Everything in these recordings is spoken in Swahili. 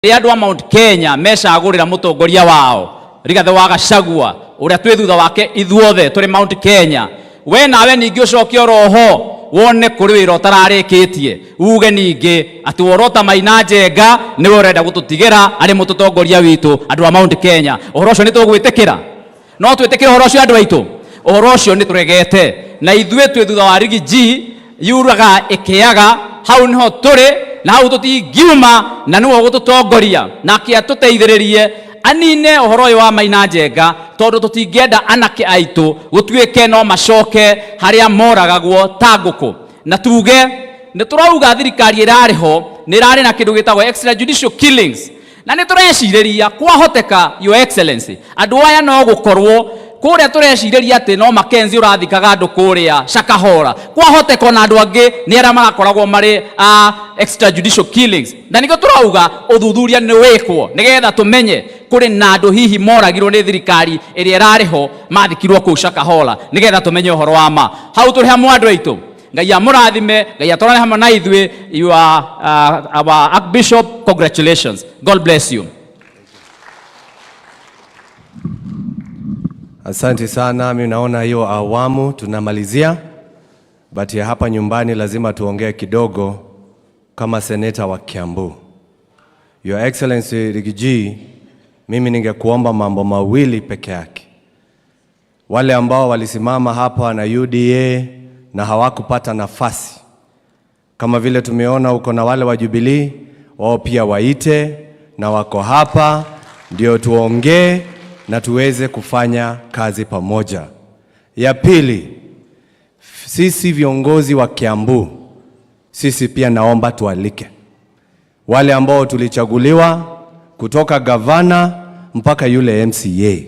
Andũ a Mount Kenya mecagũrĩra mũtongoria wao Rigathi wa Gachagua ũrĩa twĩ thutha wake ithuothe tũrĩ Mount Kenya. We nawe ningĩ ũcokie roho wone kũrĩ wĩra ũtararĩkĩtie uge ningĩ atĩ worota Maina Njenga nĩwe ũrenda gũtũtigĩra arĩ mũtongoria witũ andũ a Mount Kenya. Ũhoro ũcio nĩtũgwĩtĩkĩra? No twĩtĩkĩre ũhoro ũcio andũ aitũ? Ũhoro ũcio nĩtũregete na ithuĩ twĩ thutha wa Rigiji yuraga ĩkĩaga hau niho tũrĩ na hau tũtingiuma na nĩwe gũtũtongoria na akĩatũteithĩrĩrie anine ũhoro ũyũ wa Maina Njenga tondũ tũtingĩenda anake aitũ gũtuĩke no macoke harĩa moragagwo ta ngũkũ. Na tuge nĩtũrauga thirikari ĩrarĩho nĩrarĩ na kĩndũ gĩtagwo extrajudicial killings na nĩtũrecirĩria kwahoteka your excellency andũ aya no gũkorwo kũrĩa tũrecirĩria atĩ no Makenzi ũrathikaga andũ kũrĩa Shakahora kwahoteka na andũ angĩ nĩ arĩa marakoragwo marĩ extrajudicial killings. Na nĩkĩo tũrauga ũthuthuria nĩ wĩkwo nĩgetha tũmenye kũrĩ na andũ hihi moragirwo nĩ thirikari ĩrĩa ĩrarĩho mathikirwo kũu Shakahora nĩgetha tũmenye ũhoro wa ma. Hau tũrĩ hamwe andũ aitũ. Ngai amũrathime, Ngai atwarane hamwe na ithuĩ. You are our Archbishop. Congratulations. God bless you. Asante sana. Mimi naona hiyo awamu tunamalizia, but ya hapa nyumbani lazima tuongee kidogo kama seneta wa Kiambu. Your Excellency Rigiji, mimi ningekuomba mambo mawili peke yake. Wale ambao walisimama hapa na UDA na hawakupata nafasi, kama vile tumeona uko na wale wa Jubilee, wao pia waite na wako hapa ndio tuongee na tuweze kufanya kazi pamoja. Ya pili, sisi viongozi wa Kiambu, sisi pia naomba tualike wale ambao tulichaguliwa kutoka gavana mpaka yule MCA.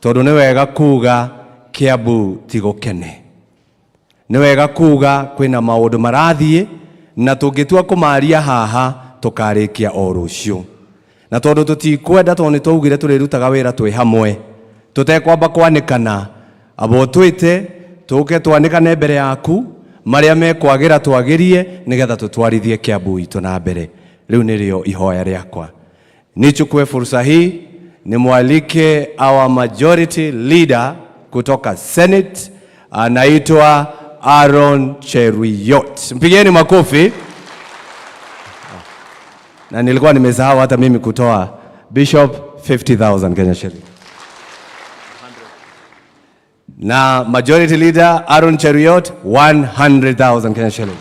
Tondũ nĩ wega kuga Kiambu tigokene. Nĩ wega kuga kwĩna maũndũ marathiĩ na tũngĩtua kũmaria haha tũkarĩkia o rũciũ. Na tondũ tũtikwenda tondũ nĩtwaugire tũrĩrutaga wĩra twĩ hamwe tũtekwamba kwanĩkana abo twĩte tũke twanĩkane mbere yaku marĩa mekwagĩra twagĩrie nĩgetha tũtwarithie Kiambu itũ na mbere. Rĩu nĩrĩo ihoya rĩakwa. Nichukue fursa hii nimwalike our majority leader kutoka Senate, anaitwa Aaron Cheruiyot. Mpigeni makofi. Na nilikuwa nimesahau hata mimi kutoa Bishop 50,000 Kenya shilling. Na majority leader Aaron Cheruiyot 100,000 Kenya shilling.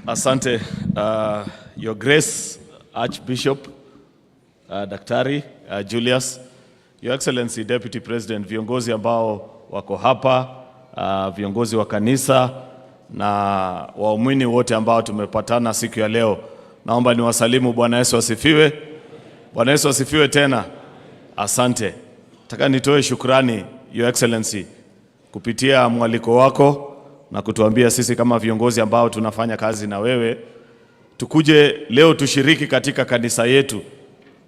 Asante, Your Grace Archbishop Daktari Julius, Your Excellency Deputy President, viongozi ambao wako hapa, viongozi wa kanisa na waumini wote ambao tumepatana siku ya leo. Naomba niwasalimu. Bwana Yesu asifiwe. Bwana Yesu asifiwe tena. Asante. Nataka nitoe shukrani Your Excellency kupitia mwaliko wako na kutuambia sisi kama viongozi ambao tunafanya kazi na wewe tukuje leo tushiriki katika kanisa yetu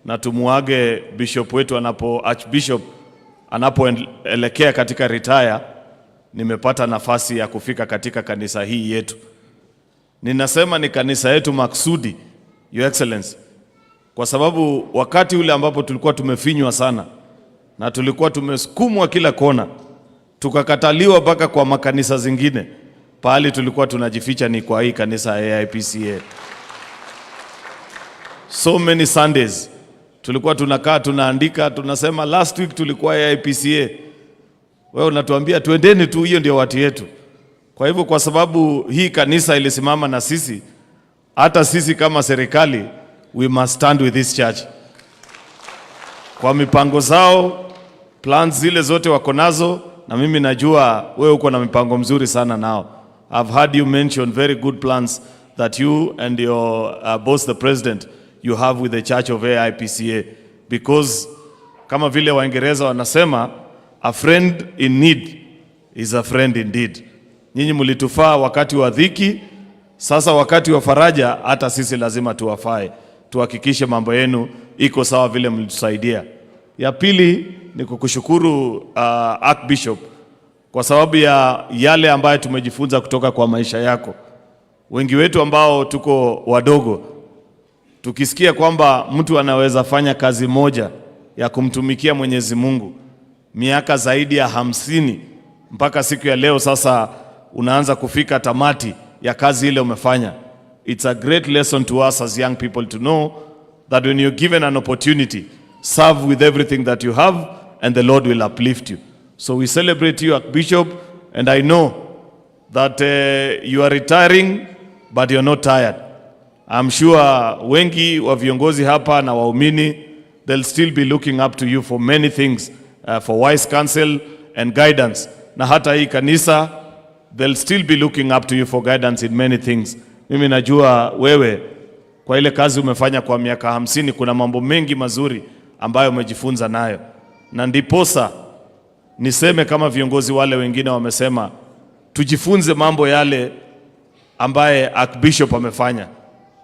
na tumuage bishop wetu Archbishop anapoelekea katika retire. Nimepata nafasi ya kufika katika kanisa hii yetu. Ninasema ni kanisa yetu maksudi, Your Excellency, kwa sababu wakati ule ambapo tulikuwa tumefinywa sana na tulikuwa tumesukumwa kila kona, tukakataliwa mpaka kwa makanisa zingine, pahali tulikuwa tunajificha ni kwa hii kanisa ya AIPCA. So many Sundays tulikuwa tunakaa tunaandika tunasema last week tulikuwa AIPCA. Wewe unatuambia tuendeni tu, hiyo ndio watu yetu. Kwa hivyo kwa sababu hii kanisa ilisimama na sisi, hata sisi kama serikali we must stand with this church. Kwa mipango zao, plans zile zote wako nazo, na mimi najua wewe uko na mipango mzuri sana nao. I've heard you mention very good plans that you and your boss the president you have with the church of AIPCA, because kama vile Waingereza wanasema a friend in need is a friend indeed. Nyinyi mlitufaa wakati wa dhiki, sasa wakati wa faraja hata sisi lazima tuwafae. Tuhakikishe mambo yenu iko sawa vile mlitusaidia. Ya pili ni kukushukuru Archbishop kwa sababu ya yale ambayo tumejifunza kutoka kwa maisha yako. Wengi wetu ambao tuko wadogo tukisikia kwamba mtu anaweza fanya kazi moja ya kumtumikia Mwenyezi Mungu miaka zaidi ya 50 mpaka siku ya leo sasa unaanza kufika tamati ya kazi ile umefanya. It's a great lesson to us as young people to know that when you're given an opportunity, serve with everything that you have and the Lord will uplift you. So we celebrate you, Archbishop, and I know that you are retiring but you're not tired. I'm sure wengi wa viongozi hapa na waumini, they'll still be looking up to you for many things, for wise counsel and guidance. Na hata hii kanisa, they'll still be looking up to you for guidance in many things. Mimi najua wewe kwa ile kazi umefanya kwa miaka 50 kuna mambo mengi mazuri ambayo umejifunza nayo. Na ndiposa niseme kama viongozi wale wengine wamesema, tujifunze mambo yale ambaye Archbishop amefanya.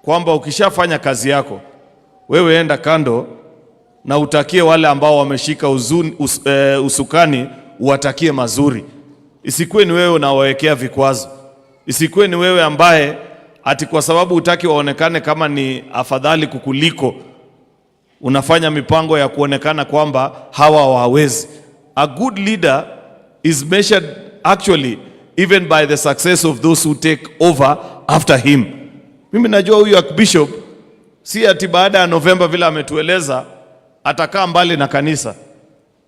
Kwamba ukishafanya kazi yako, wewe enda kando na utakie wale ambao wameshika usukani uwatakie mazuri. Isikuwe ni wewe unawawekea vikwazo. Isikuwe ni wewe ambaye ati kwa sababu hutaki waonekane kama ni afadhali kukuliko, unafanya mipango ya kuonekana kwamba hawa hawawezi. A good leader is measured actually even by the success of those who take over after him. Mimi najua huyu Archbishop si ati baada ya November vile ametueleza atakaa mbali na kanisa.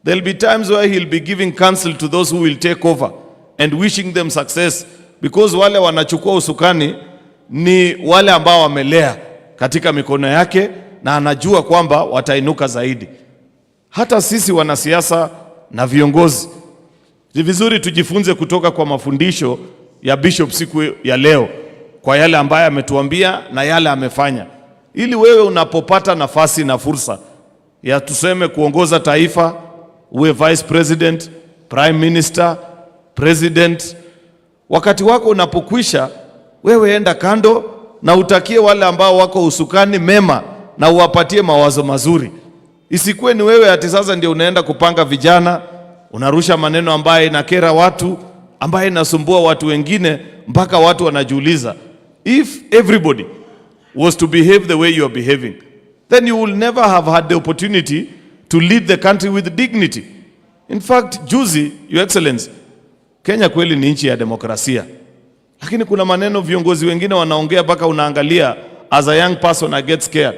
There'll be times where he'll be giving counsel to those who will take over and wishing them success, because wale wanachukua usukani ni wale ambao wamelea katika mikono yake na anajua kwamba watainuka zaidi. Hata sisi wanasiasa na viongozi ni vizuri tujifunze kutoka kwa mafundisho ya Bishop siku ya leo, kwa yale ambaye ametuambia na yale amefanya, ili wewe unapopata nafasi na fursa ya tuseme kuongoza taifa, uwe vice president, prime minister, president, wakati wako unapokwisha, wewe enda kando na utakie wale ambao wako usukani mema na uwapatie mawazo mazuri. Isikuwe ni wewe ati sasa ndio unaenda kupanga vijana, unarusha maneno ambaye inakera watu, ambaye inasumbua watu wengine mpaka watu wanajiuliza, if everybody was to behave the way you are behaving, then you will never have had the opportunity to lead the country with dignity. In fact, juzi, Your Excellency, Kenya kweli ni nchi ya demokrasia. Lakini kuna maneno viongozi wengine wanaongea mpaka unaangalia, as a young person I get scared.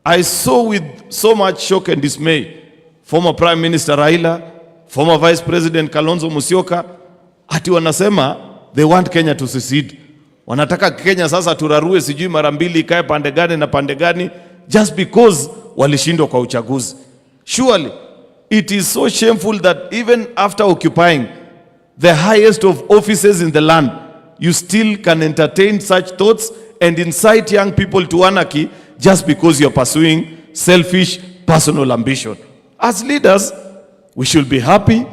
I saw with so much shock and dismay former Prime Minister Raila, former Vice President Kalonzo Musyoka, ati wanasema they want Kenya to secede. Wanataka Kenya sasa turarue sijui mara mbili ikae pande gani na pande gani just because walishindwa kwa uchaguzi. Surely it is so shameful that even after occupying the highest of offices in the land, you still can entertain such thoughts and incite young people to anarchy just because you're pursuing selfish personal ambition. As leaders, we should be happy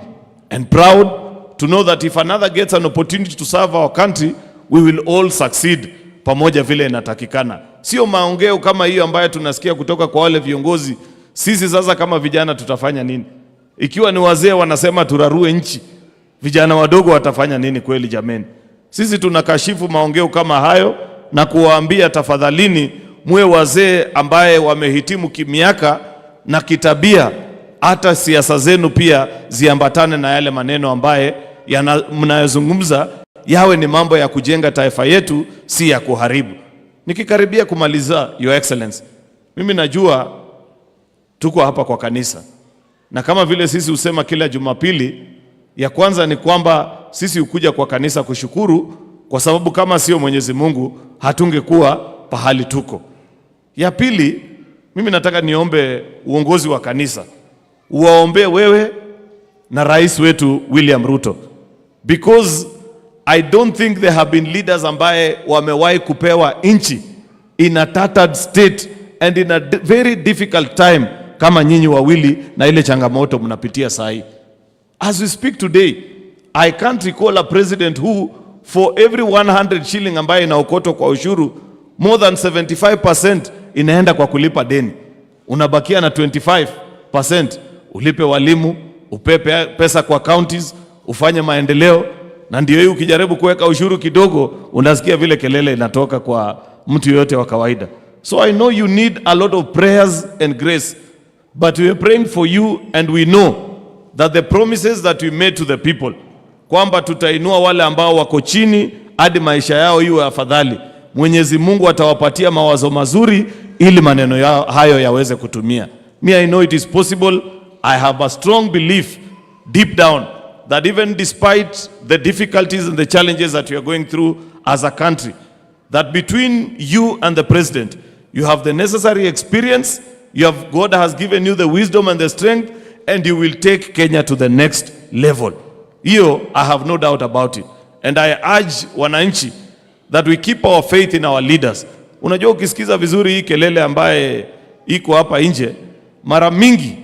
and proud to know that if another gets an opportunity to serve our country, we will all succeed pamoja vile inatakikana. Sio maongeo kama hiyo ambayo tunasikia kutoka kwa wale viongozi. Sisi sasa kama vijana tutafanya nini? Ikiwa ni wazee wanasema turarue nchi, vijana wadogo watafanya nini kweli jameni? Sisi tunakashifu maongeo kama hayo na kuwaambia tafadhalini muwe wazee ambaye wamehitimu kimiaka na kitabia, hata siasa zenu pia ziambatane na yale maneno ambaye mnayozungumza yawe ni mambo ya kujenga taifa yetu, si ya kuharibu. Nikikaribia kumaliza, Your Excellency, mimi najua tuko hapa kwa kanisa, na kama vile sisi husema kila Jumapili, ya kwanza ni kwamba sisi hukuja kwa kanisa kushukuru, kwa sababu kama sio Mwenyezi Mungu hatungekuwa pahali tuko. Ya pili, mimi nataka niombe uongozi wa kanisa uwaombee wewe na rais wetu William Ruto, because I don't think there have been leaders ambaye wamewahi kupewa nchi in a tattered state and in a very difficult time kama nyinyi wawili na ile changamoto mnapitia sahi. As we speak today, I can't recall a president who for every 100 shilling ambaye inaokotwa kwa ushuru, more than 75% inaenda kwa kulipa deni. Unabakia na 25% ulipe walimu, upepe pesa kwa counties, ufanye maendeleo. Na ndio hiyo ukijaribu kuweka ushuru kidogo, unasikia vile kelele inatoka kwa mtu yote wa kawaida. So I know you need a lot of prayers and grace, but we are praying for you, and we know that the promises that we made to the people, kwamba tutainua wale ambao wako chini hadi maisha yao iwe afadhali, Mwenyezi Mungu atawapatia mawazo mazuri ili maneno yao hayo yaweze kutumia. Me, I know it is possible. I have a strong belief deep down that even despite the difficulties and the challenges that we are going through as a country, that between you and the president, you have the necessary experience, God has given you the wisdom and the strength, and you will take Kenya to the next level. Hiyo, I have no doubt about it. And I urge wananchi that we keep our faith in our leaders. Unajua ukisikiza vizuri hii kelele ambaye iko hapa nje, mara mingi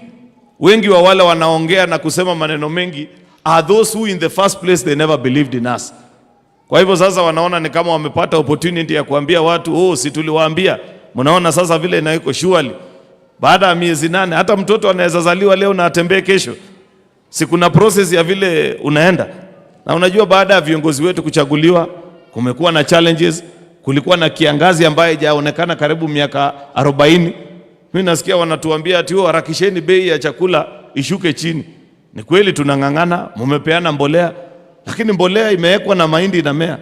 wengi wa wale wanaongea na kusema maneno mengi are those who in the first place they never believed in us. Kwa hivyo sasa wanaona ni kama wamepata opportunity ya kuambia watu, si tuliwaambia. Mnaona sasa vile inaiko surely. Baada ya miezi 8 hata mtoto anaweza zaliwa leo na atembee kesho. Si kuna process ya vile unaenda. Na unajua baada ya viongozi wetu kuchaguliwa, kumekuwa na challenges, kulikuwa na kiangazi ambaye hajaonekana karibu miaka 40. Mimi nasikia wanatuambia ati harakisheni bei ya chakula ishuke chini. Ni kweli tunangangana, mumepeana mbolea, lakini mbolea imewekwa na mahindi inamea.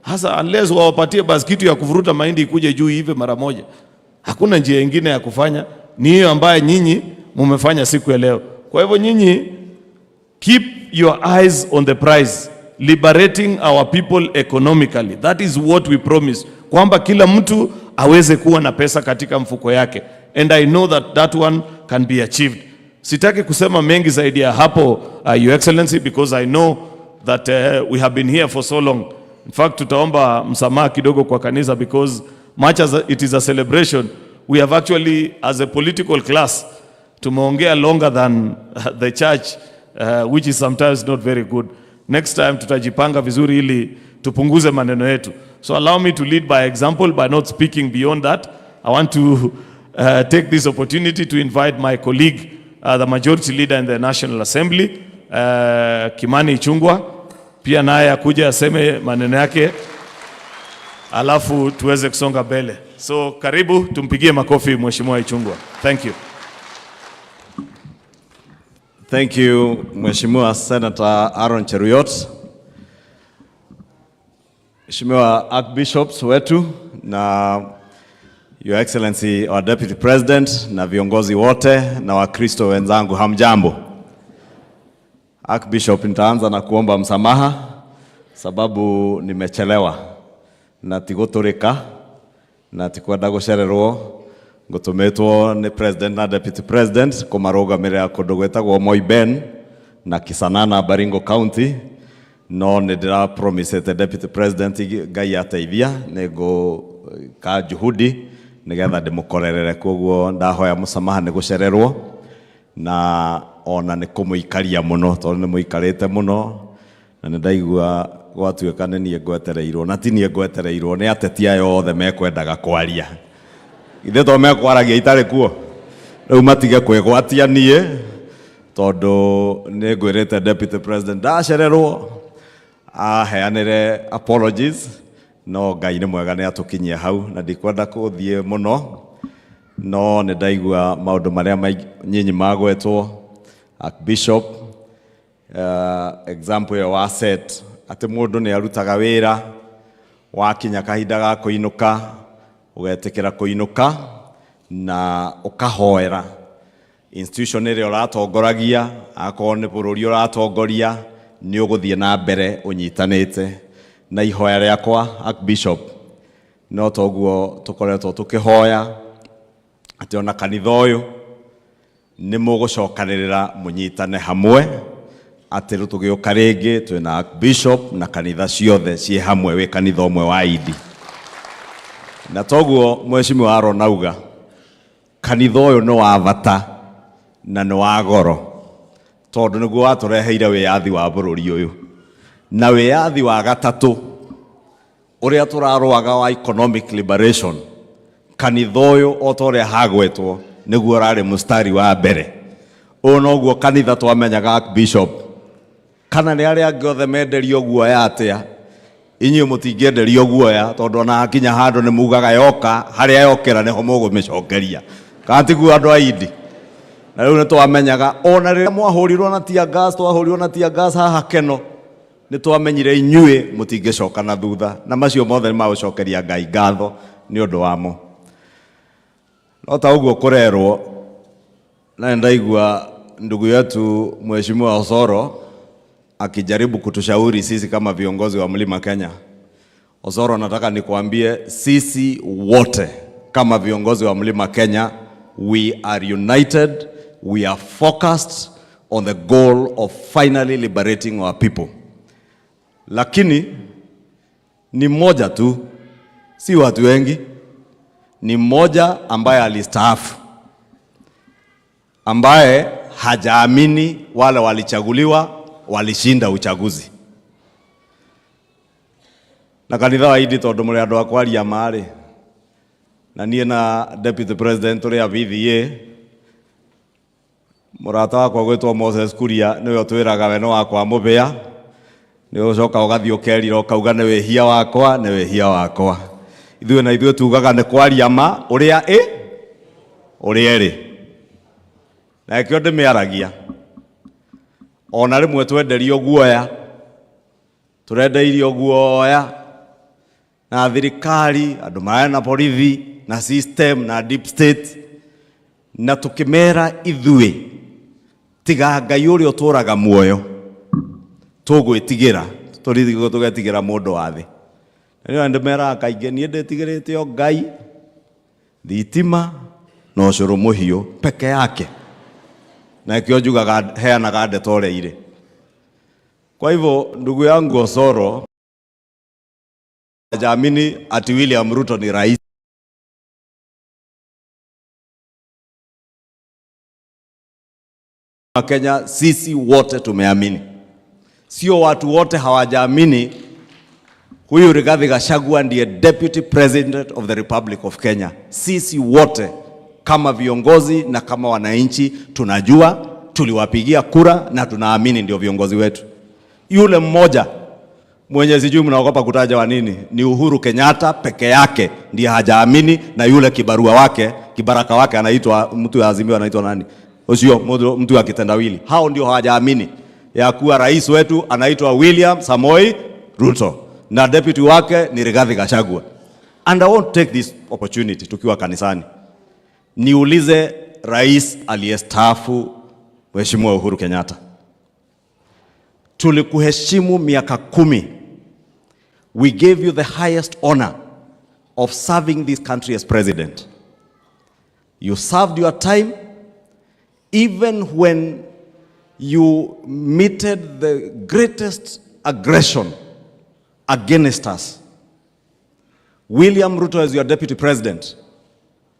Hasa unless wawapatie basi kitu ya kuvuruta mahindi ikuje juu hivi mara moja. Hakuna njia nyingine ya kufanya, ni hiyo ambaye nyinyi mumefanya siku ya leo. Kwa hivyo nyinyi keep your eyes on the prize, liberating our people economically. That is what we promise. Kwamba kila mtu aweze kuwa na pesa katika mfuko yake. And I know that one can be achieved. Sitaki kusema mengi zaidi ya hapo, Your Excellency, because I know that we have been here for so long. In fact, tutaomba msamaha kidogo kwa kanisa, because much as it is a celebration, we have actually, as a political class, tumeongea longer than the church, which is sometimes not very good. Next time tutajipanga vizuri ili tupunguze maneno yetu. So allow me to lead by example by not speaking beyond that. I want to take this opportunity to invite my colleague, the majority leader in the National Assembly, Kimani Ichung'wah, pia naye akuja aseme maneno yake, alafu tuweze kusonga mbele. So karibu, tumpigie makofi Mheshimiwa Ichung'wah. Thank you. Thank you, Mheshimiwa Senator Aaron Cheruiyot. Mheshimiwa Archbishops wetu na Your Excellency our Deputy President na viongozi wote na Wakristo wenzangu, hamjambo. Archbishop, nitaanza na kuomba msamaha sababu nimechelewa na tigotoreka na tikwenda gucererwo ngutumetwo ni President na Deputy President kumarugamira kundu gwetagwo Moiben na Kisanana, Baringo County. No nindira promise the Deputy President Ngai ateithia nego ka juhudi nigetha ndimukorerere, koguo ndahoya musamaha ni gucererwo na ona ni kumuikaria muno tondu ni muikarite muno na ndaigua gwatuika ni nie ngwetereirwo na ti nie ngwetereirwo ni ateti ayo othe mekwendaga kwaria. Ithe to mekwaragia itari kuo riu matige kwigwatia nie tondu ni ngwirite Deputy President ndacererwo aheanire apologies, no Ngai ni mwega ni atukinyia hau na ndikwenda kuthie muno, no ni ndaigua maundu maria nyinyi magwetwo Archbishop. Example ya asset ati mundu ni arutaga wira wakinya kahinda ga kuinuka ugetekera kuinuka na ukahoera institution ire uratongoragia, akorwo ni bururi uratongoria ni uguthie na mbere unyitanite na ihoya riakwa Archbishop. No toguo tukoretwo tukihoya ati ona kanitha uyu ni mugucokanirira munyitane hamwe ati rutugiuka ringi twina Archbishop na kanitha ciothe cie hamwe wi kanitha umwe wa idi. Na toguo Mheshimiwa Aaron auga kanitha uyu no wa bata na no wa goro tondu niguo watureheire wiyathi wa bururi uyu na wiyathi wa gatatu uria turarwaga wa economic liberation. Kanitha uyu otoria hagwetwo niguo rari mustari wa mbere. Onoguo kanitha twamenyaga Archbishop kana ni aria angĩ othe menderio guoya atia Inyu mutingĩenderio guoya tondu ona akinya handu ni mugaga yoka haria yokera niho mugumicokeria katigu andu aidi na riu nitwamenyaga ona riria mwahurirwo na tear gas twahurirwo na tear gas haha Keno nitwamenyire inyue mutingicoka na thutha na macio mothe ni magucokeria Ngai ngatho ni undu wamo no ta uguo kurerwo na ndaigua ndugu yetu Mheshimiwa Osoro akijaribu kutushauri sisi kama viongozi wa Mlima Kenya. Osoro, nataka nikuambie sisi wote kama viongozi wa Mlima Kenya, we are united, we are focused on the goal of finally liberating our people. Lakini ni mmoja tu, si watu wengi, ni mmoja ambaye alistaafu, ambaye hajaamini wale walichaguliwa walishinda uchaguzi. Na kanitha wa idi tondu muri andu akwaria mari na nie na deputy president uri avithie murata wakwa gwitwo Moses Kuria niwe utwiraga we no wakwa mubia ni ucoka ugathi ukerira ukauga ni wihia wakwa ni wihia wakwa ithuĩ na ithuĩ tugaga ni kwaria ma uria uria ri na ikio ndimiaragia ona rimwe twenderio guoya turendeirio guoya na thirikari andu maya na borithi na system na deep state na tukimera ithuĩ tiga Ngai uria uturaga muoyo tugwitigira tugetigira mundu wa thi niyo ndimera kainge nie nditigirite o Ngai thitima no curu muhiu peke yake na ikio njugaga heanaga ndeto ire. Kwa hivyo ndugu yangu Osoro, jamini ati William Ruto ni rais. Kenya sisi wote tumeamini. Sio watu wote hawajaamini huyu Rigathi Gachagua ndiye Deputy President of the Republic of Kenya. Sisi wote kama viongozi na kama wananchi tunajua, tuliwapigia kura na tunaamini ndio viongozi wetu. Yule mmoja mwenye sijui mnaogopa kutaja wa nini ni Uhuru Kenyatta peke yake ndiye hajaamini, na yule kibaraka wake anaitwa mtu wa Azimio anaitwa nani? Usio mtu wa kitendawili. Hao ndio hawajaamini ya kuwa rais wetu anaitwa William Samoei Ruto na deputy wake ni Rigathi Gachagua. And I want to take this opportunity tukiwa kanisani niulize rais aliyestaafu Mheshimiwa Uhuru Kenyatta, tulikuheshimu miaka 10. We gave you the highest honor of serving this country as president. You served your time even when you meted the greatest aggression against us. William Ruto as your deputy president,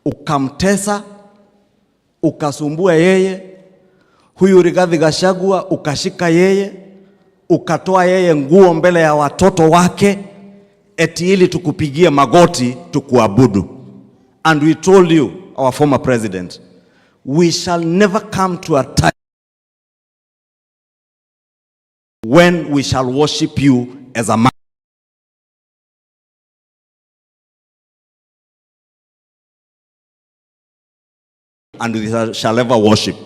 ukamtesa, ukasumbua yeye. Huyu Rigathi Gachagua ukashika yeye, ukatoa yeye nguo mbele ya watoto wake eti ili tukupigie magoti tukuabudu. And we told you, our former president, we shall never come to a time when we shall worship you as a man. And we shall ever worship.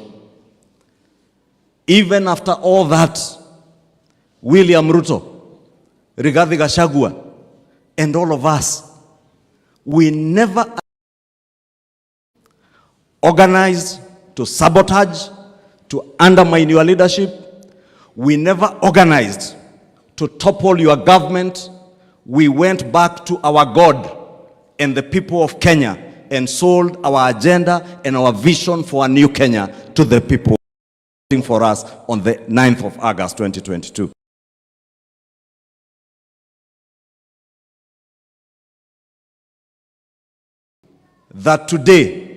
Even after all that, William Ruto, Rigathi Gachagua, and all of us, we never organized to sabotage, to undermine your leadership. We never organized to topple your government. We went back to our God and the people of Kenya and sold our agenda and our vision for a new Kenya to the people waiting for us on the 9th of August 2022. That today,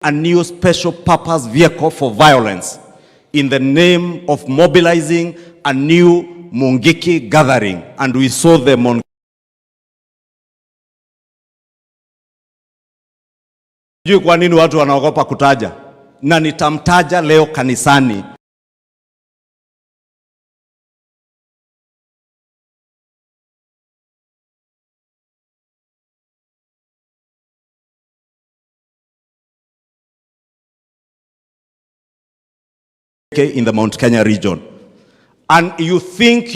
a new special purpose vehicle for violence in the name of mobilizing a new Mungiki gathering, and we saw them on. Kwa nini watu wanaogopa kutaja? na nitamtaja leo kanisani. In the Mount Kenya region, and you think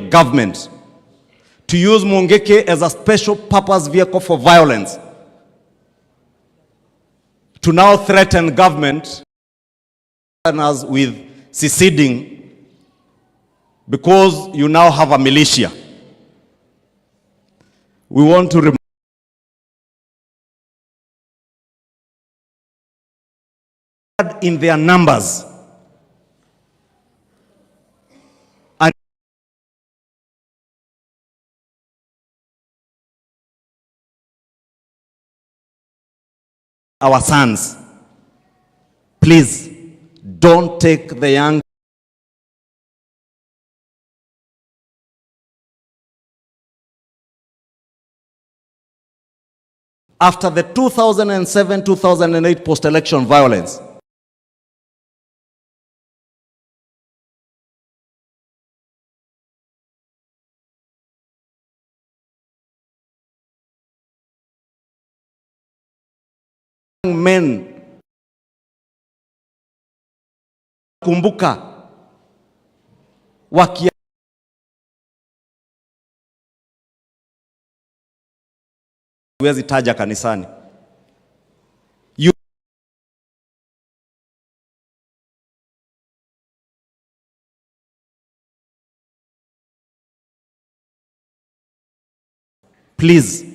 government to use Mungeke as a special purpose vehicle for violence, to now threaten government us with seceding because you now have a militia. We want to in their numbers and our sons. Please don't take the young after the 2007-2008 post-election violence. Men kumbuka wakia huwezi taja kanisani. Please,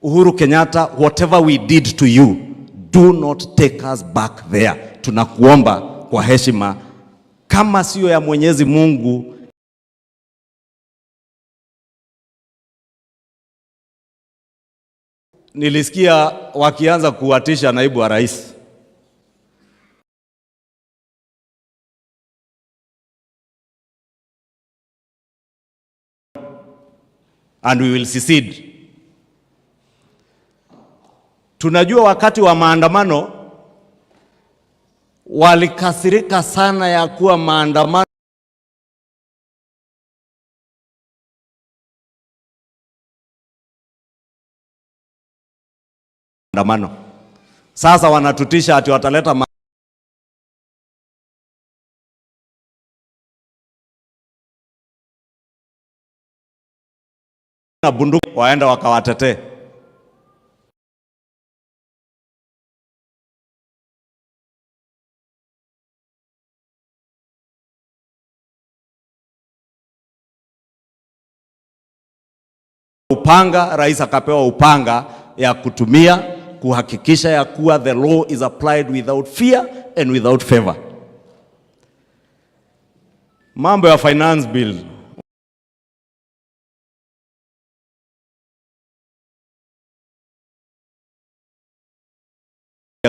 Uhuru Kenyatta, whatever we did to you, do not take us back there. Tunakuomba kwa heshima, kama sio ya Mwenyezi Mungu. Nilisikia wakianza kuwatisha naibu wa rais. And we will secede. Tunajua wakati wa maandamano walikasirika sana ya kuwa maandamano sasa wanatutisha ati wataleta na bunduki waenda wakawatetee. Upanga, rais akapewa upanga ya kutumia kuhakikisha ya kuwa the law is applied without fear and without favor. Mambo ya finance bill,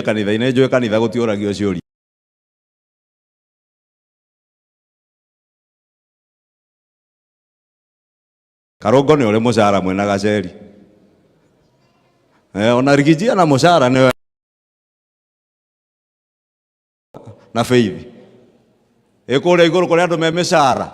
kanitha inejwe kanitha gutioragio ciuri Karongo ni ule mushara mwena gaceri ona rigijia na mushara ni na Faith ekore iguru kore andu me mishara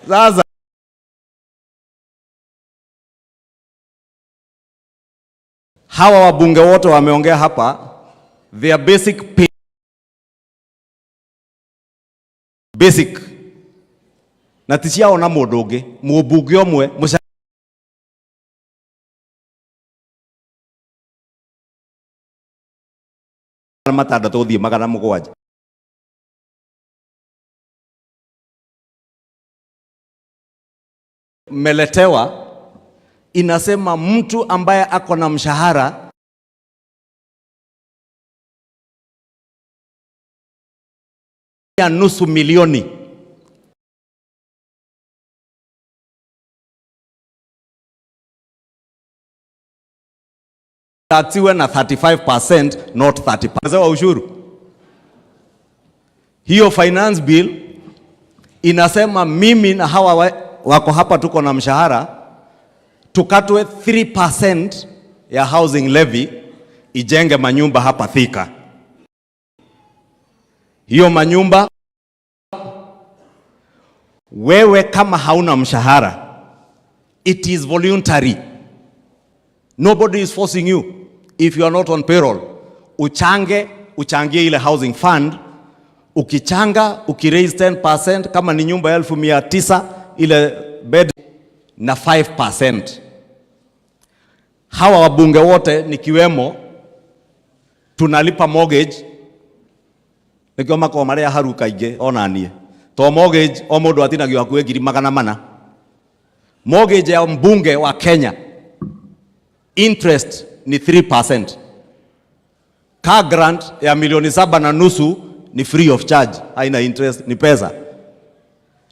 sasa hawa wabunge wote wameongea hapa, their basic pay, basic na tishia ona modoge mubunge omwe matandatu thii magana mugwanja meletewa. Inasema mtu ambaye ako na mshahara ya nusu milioni taxiwe na 35% not 30% wa ushuru. Hiyo finance bill inasema mimi na hawa wako hapa tuko na mshahara tukatwe 3% ya housing levy ijenge manyumba hapa Thika. Hiyo manyumba wewe kama hauna mshahara, it is voluntary. Nobody is forcing you. If you are not on payroll, uchangie ile housing fund. Ukichanga, ukiraise 10%, kama ni nyumba 1900 ile bed na 5%. Hawa wabunge wote nikiwemo tunalipa mortgage nikioma kwa maria haruka ige onanie to mortgage o mundu atinagio hakuhe 400. Mortgage ya mbunge wa Kenya interest ni 3%. Car grant ya milioni 7.5 ni free of charge, haina interest, ni pesa.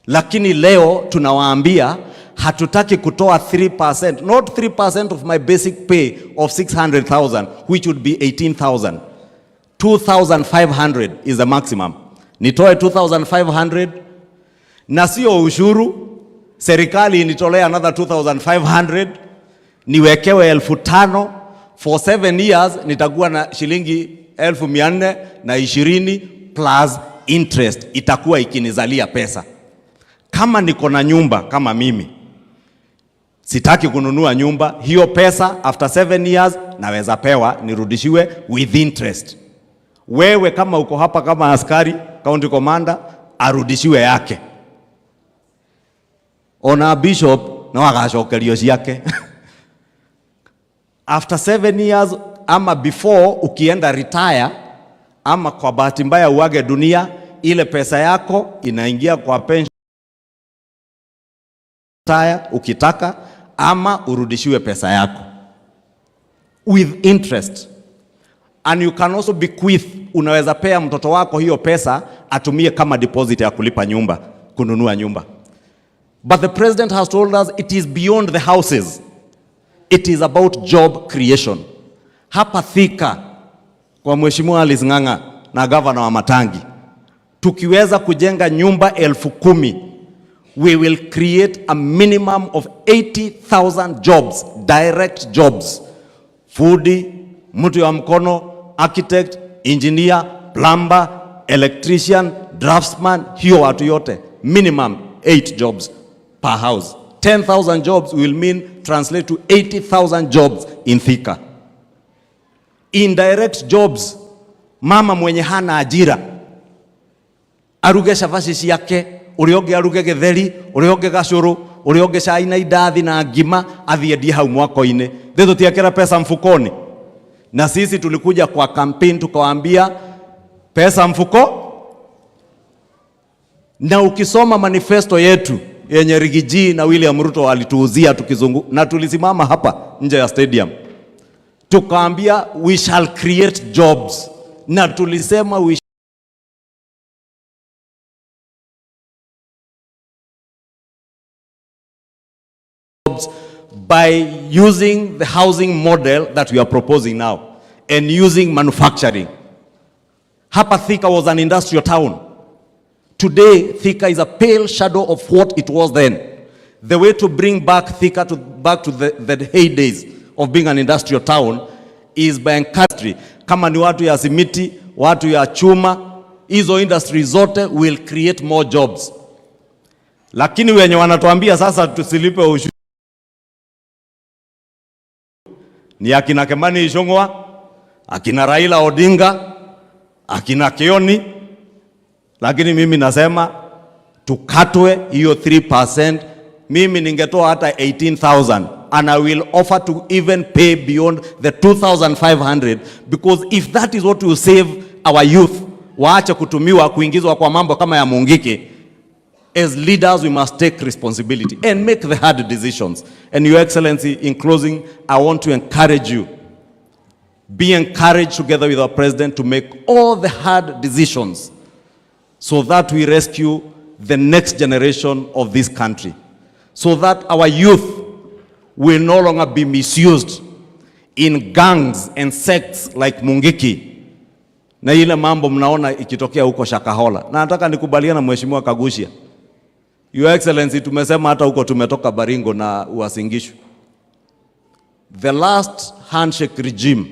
Lakini leo tunawaambia hatutaki kutoa 3%, not 3% of my basic pay of 600,000 which would be 18,000. 2,500 is the maximum. Nitoe 2,500 na sio ushuru, serikali initolea another 2,500, niwekewe 5,000 for 7 years, nitakuwa na shilingi 420 plus interest itakuwa ikinizalia pesa. Kama niko na nyumba kama mimi, sitaki kununua nyumba, hiyo pesa after 7 years naweza pewa nirudishiwe with interest. Wewe kama uko hapa kama askari, county commander, arudishiwe yake. Ona bishop na wagashokerio yake. After 7 years ama before ukienda retire ama kwa bahati mbaya uage dunia, ile pesa yako inaingia kwa pension ukitaka, ama urudishiwe pesa yako with interest. And you can also bequeath, unaweza pea mtoto wako hiyo pesa atumie kama deposit ya kulipa nyumba, kununua nyumba. But the president has told us it is beyond the houses. It is about job creation. Hapa Thika kwa Mheshimiwa Alice Ng'ang'a na governor wa Matangi, tukiweza kujenga nyumba 10,000, we will create a minimum of 80,000 jobs, direct jobs. Foodi, mtu wa mkono, architect, engineer, plumber, electrician, draftsman, hiyo watu yote, minimum 8 jobs per house. 10,000 jobs will mean translate to 80,000 jobs in Thika. Indirect jobs, mama mwenye hana ajira aruge shafashi yake, urioge aruge getheri, urioge gacuru, urioge cai na idathi na ngima, athiendie hau mwako-ini. Thithu tiakira pesa mfukoni. Na sisi tulikuja kwa campaign tukawaambia pesa mfuko. Na ukisoma manifesto yetu yenye Rigiji na William Ruto walituuzia tukizungu, na tulisimama hapa nje ya stadium tukaambia we shall create jobs, na tulisema we jobs by using the housing model that we are proposing now and using manufacturing. Hapa Thika was an industrial town. Today, Thika is a pale shadow of what it was then. The way to bring back Thika back to the heydays of being an industrial town is by industry. Kama ni watu ya simiti, watu ya chuma, hizo industry zote will create more jobs. Lakini wenye wanatuambia sasa tusilipe ushuru ni akina Kimani Ichung'wah, akina Raila Odinga, akina Kioni. Lakini mimi nasema tukatwe hiyo 3%. Mimi ningetoa hata 18,000 and I will offer to even pay beyond the 2,500, because if that is what will save our youth, waache kutumiwa kuingizwa kwa mambo kama ya Mungiki. As leaders we must take responsibility and make the hard decisions. And Your Excellency, in closing, I want to encourage you. Be encouraged together with our president to make all the hard decisions so that we rescue the next generation of this country, so that our youth will no longer be misused in gangs and sects like Mungiki. Na ile mambo mnaona ikitokea huko Shakahola. Na nataka nikubaliana na Mheshimiwa Kagushia. Your Excellency, tumesema hata huko tumetoka Baringo na Uasin Gishu. The last handshake regime,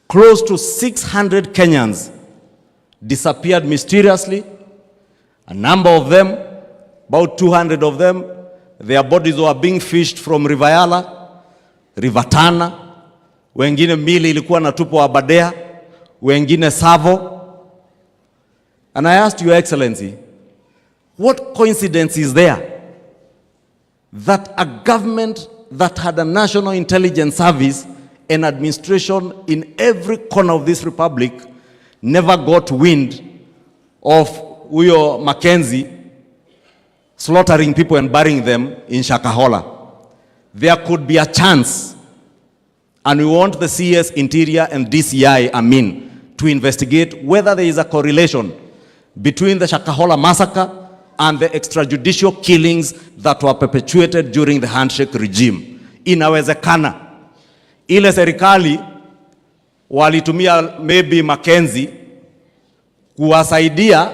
close to 600 Kenyans disappeared mysteriously. A number of them, about 200 of them, their bodies were being fished from River Yala, River Tana, wengine mili ilikuwa na tupo Abadea, wengine Savo. And I asked Your Excellency, what coincidence is there that a government that had a national intelligence service and administration in every corner of this republic never got wind of Uyo Mackenzie slaughtering people and burying them in Shakahola? There could be a chance, and we want the CS Interior and DCI, to investigate whether there is a correlation between the Shakahola massacre and the extrajudicial killings that were perpetuated during the handshake regime. Inawezekana ile serikali walitumia maybe Mackenzie kuwasaidia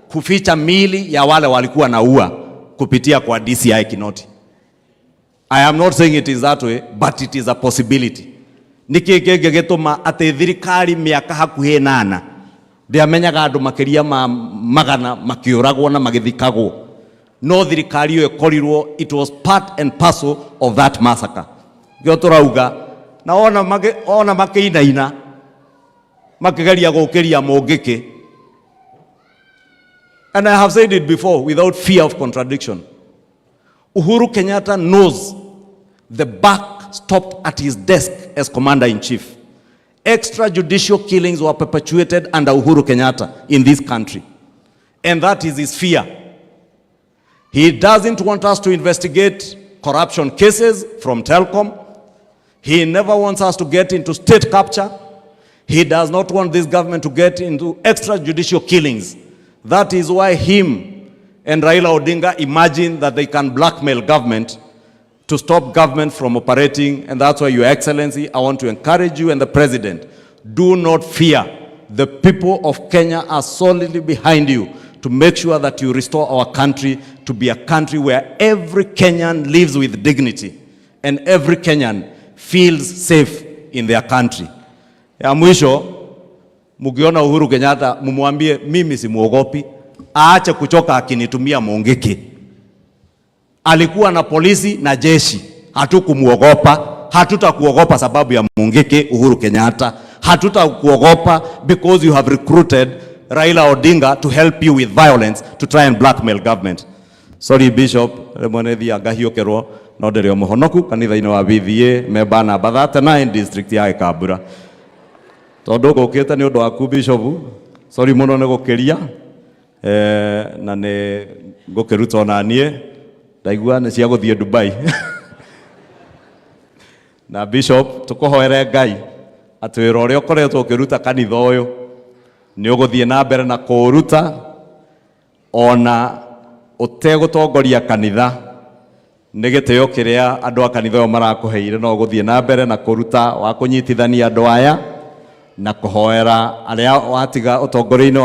kuficha mili ya wale walikuwa naua kupitia kwa DCI Kinoti. I am not saying it is that way, but it is a possibility. Nikigege getuma ate thirikari miaka hakuhe 8 ndiamenyaga andu makiria magana makiuragwo na magithikagwo. No thirikari yo ekorirwo, it was part and parcel of that massacre. Gyo turauga na ona makiinaina makigeria gukiria Mungiki. And I have said it before without fear of contradiction. Uhuru Kenyatta knows the buck stopped at his desk as commander-in-chief. Extrajudicial killings were perpetuated under Uhuru Kenyatta in this country. And that is his fear. He doesn't want us to investigate corruption cases from Telkom. He never wants us to get into state capture. He does not want this government to get into extrajudicial killings. That is why him and Raila Odinga imagine that they can blackmail government to stop government from operating. And that's why, Your Excellency, I want to encourage you and the President, do not fear. The people of Kenya are solidly behind you to make sure that you restore our country to be a country where every Kenyan lives with dignity and every Kenyan feels safe in their country. Ya mwisho, mugiona Uhuru Kenyatta, mumwambie mimi si muogopi, aache kuchoka akinitumia Mungiki. Alikuwa na polisi na jeshi, hatukumuogopa, hatutakuogopa sababu ya Mungiki. Uhuru Kenyatta, hatutakuogopa because you have recruited Raila Odinga to help you with violence to try and blackmail government. Sorry Bishop, remonethi agahiokerwo no ndere omuhonoku kanitha-ini wa VVA member number 39 district ya Ikambura. Tondu gukite ni undu waku Bishop, sorry muno ni gukiria na ni ngukiruta ona nie ndaigua ni cia guthie Dubai. Na Bishop tukuhoere Ngai ati wira uria ukoretwo ukiruta kanitha uyu ni uguthie na mbere na kuruta ona utegutongoria kanitha ni gitio kiria andu a kanitha uyu marakuheire no uguthie na mbere na kuruta wa kunyitithania andu aya na kuhoera aria watiga utongori-ini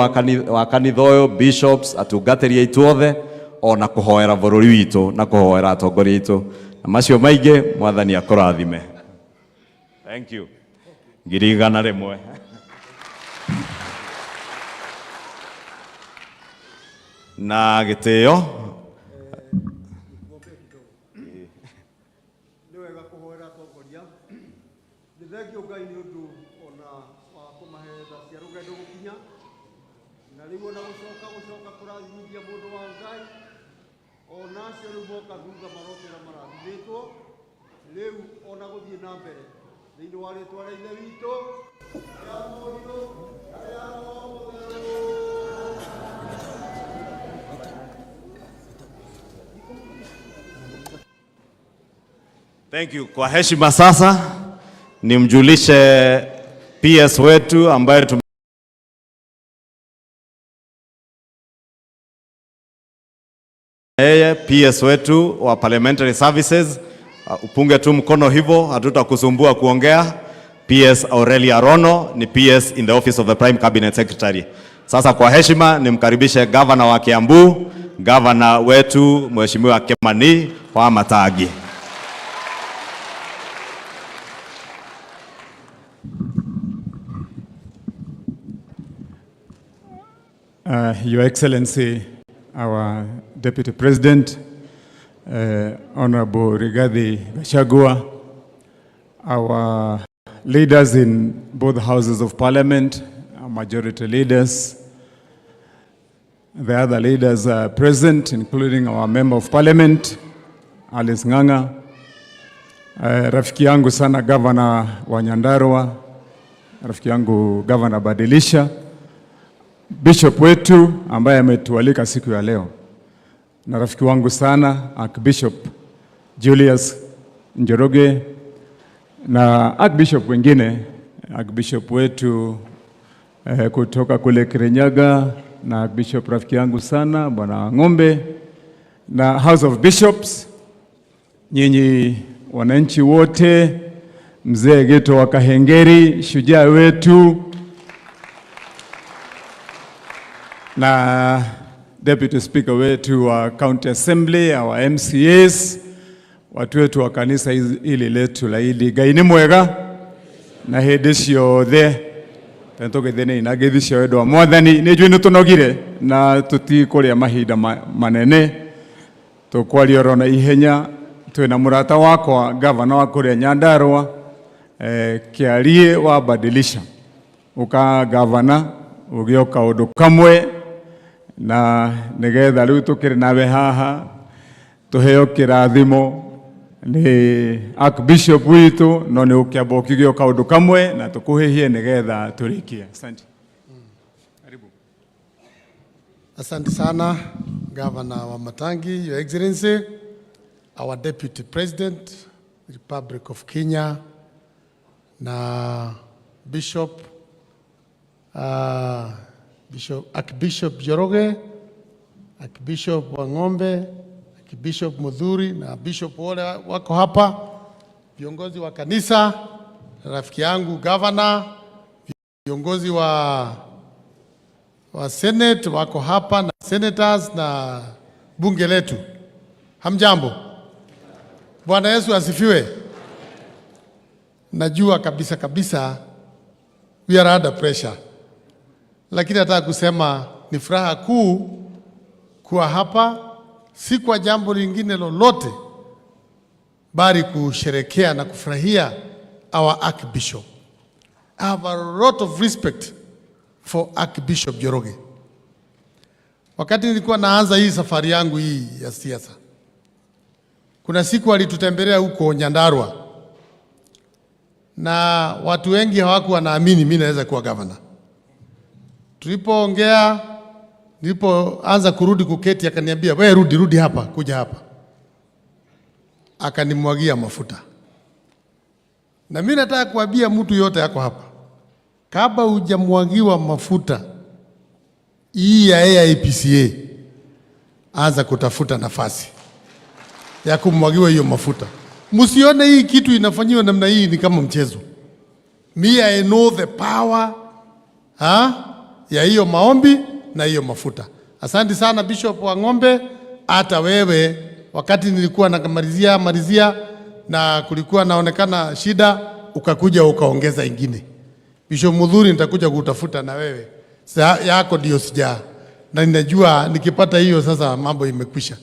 wa kanitha uyu bishops atungatiri aituothe ona kuhoera bururi witu na kuhoera atongori aitu na macio maingi mwathani akurathime. Thank you. Ngirigana rimwe. Na gitio niwega kuhoera atongoria nithengio Ngai ni undu ona wa kumahetha cia rugendo gukinya na riu ona gucoka kurathimithia mundu wa Ngai ona acio riu moka thutha marokera marathimithwo riu ona guthie na mbere thiini wa ritwa ria ithe witu ya mundu ya Thank you. Kwa heshima sasa nimjulishe PS wetu ambaye PS wetu wa Parliamentary Services Upunge tu mkono hivyo, hatutakusumbua kuongea. PS Aurelia Rono ni PS in the office of the Prime Cabinet Secretary. Sasa kwa heshima nimkaribishe gavana wa Kiambu, gavana wetu Mheshimiwa Kimani wa Matagi. Your Excellency, our Deputy President, Honorable Rigathi Gachagua, our leaders in both houses of parliament, our majority leaders, the other leaders are present, including our member of parliament, Alice Ng'ang'a, rafiki yangu sana governor wa Nyandarua, rafiki yangu governor Badilisha, bishop wetu ambaye ametualika siku ya leo, na rafiki wangu sana Archbishop Julius Njoroge, na Archbishop wengine, Archbishop wetu kutoka kule Kirinyaga, na Archbishop rafiki yangu sana Bwana Ng'ombe, na House of Bishops, nyinyi wananchi wote, mzee Geto wa Kahengeri, shujaa wetu, na Deputy Speaker wetu wa County Assembly, our MCAs, watu wetu wa kanisa hili letu la hili gaini mwega na hedisho the tentoke thene inagethisho wedo mwathani ni jwinu tunogire na tutikoria mahinda manene tukwario rona ihenya twina murata wakwa gavana wa kuria Nyandarua Kiarie wa Badilisha uka gavana ugioka undu kamwe na nigetha riu tukiri nawe haha tuheo kirathimo ni Archbishop witu no ni ukiamba ukigioka undu kamwe na tukuhihie nigetha turikie. Asante. Karibu. Asante sana Governor wa Matangi, Your Excellency, our Deputy President, Republic of Kenya, na Bishop Archbishop Njoroge, Archbishop Wang'ombe, Archbishop Mudhuri na Bishop wale wako hapa, viongozi wa kanisa, rafiki yangu governor, viongozi wa Senate wako hapa na senators na bunge letu. Hamjambo. Bwana Yesu asifiwe. Najua kabisa we are under pressure. Lakini nataka kusema ni furaha kuu kuwa hapa, si kwa jambo lingine lolote bali kusherekea na kufurahia our Archbishop. I have a lot of respect for Archbishop Njoroge. Wakati nilikuwa naanza hii safari yangu hii ya siasa, kuna siku alitutembelea huko Nyandarua na watu wengi hawakuwa naamini mimi naweza kuwa governor. Tulipoongea, nilipoanza kurudi kuketi, akaniambia wewe rudi hapa, kuja hapa. Akanimwagia mafuta. Na mimi nataka kuambia mtu yote yako hapa, kabla hujamwagiwa mafuta hii ya AIPCA, anza kutafuta nafasi ya kumwagiwa hiyo mafuta. Msione hii kitu inafanywa namna hii ni kama mchezo. Me, I know the power ya hiyo maombi na hiyo mafuta. Asante sana Bishop wa Ng'ombe, hata wewe wakati nilikuwa nakamalizia na kulikuwa naonekana shida, ukakuja ukaongeza ingine. Bishop Mudhuri nitakuja kutafuta na wewe. Yako ndio sija. Na ninajua nikipata hiyo sasa mambo imekwisha.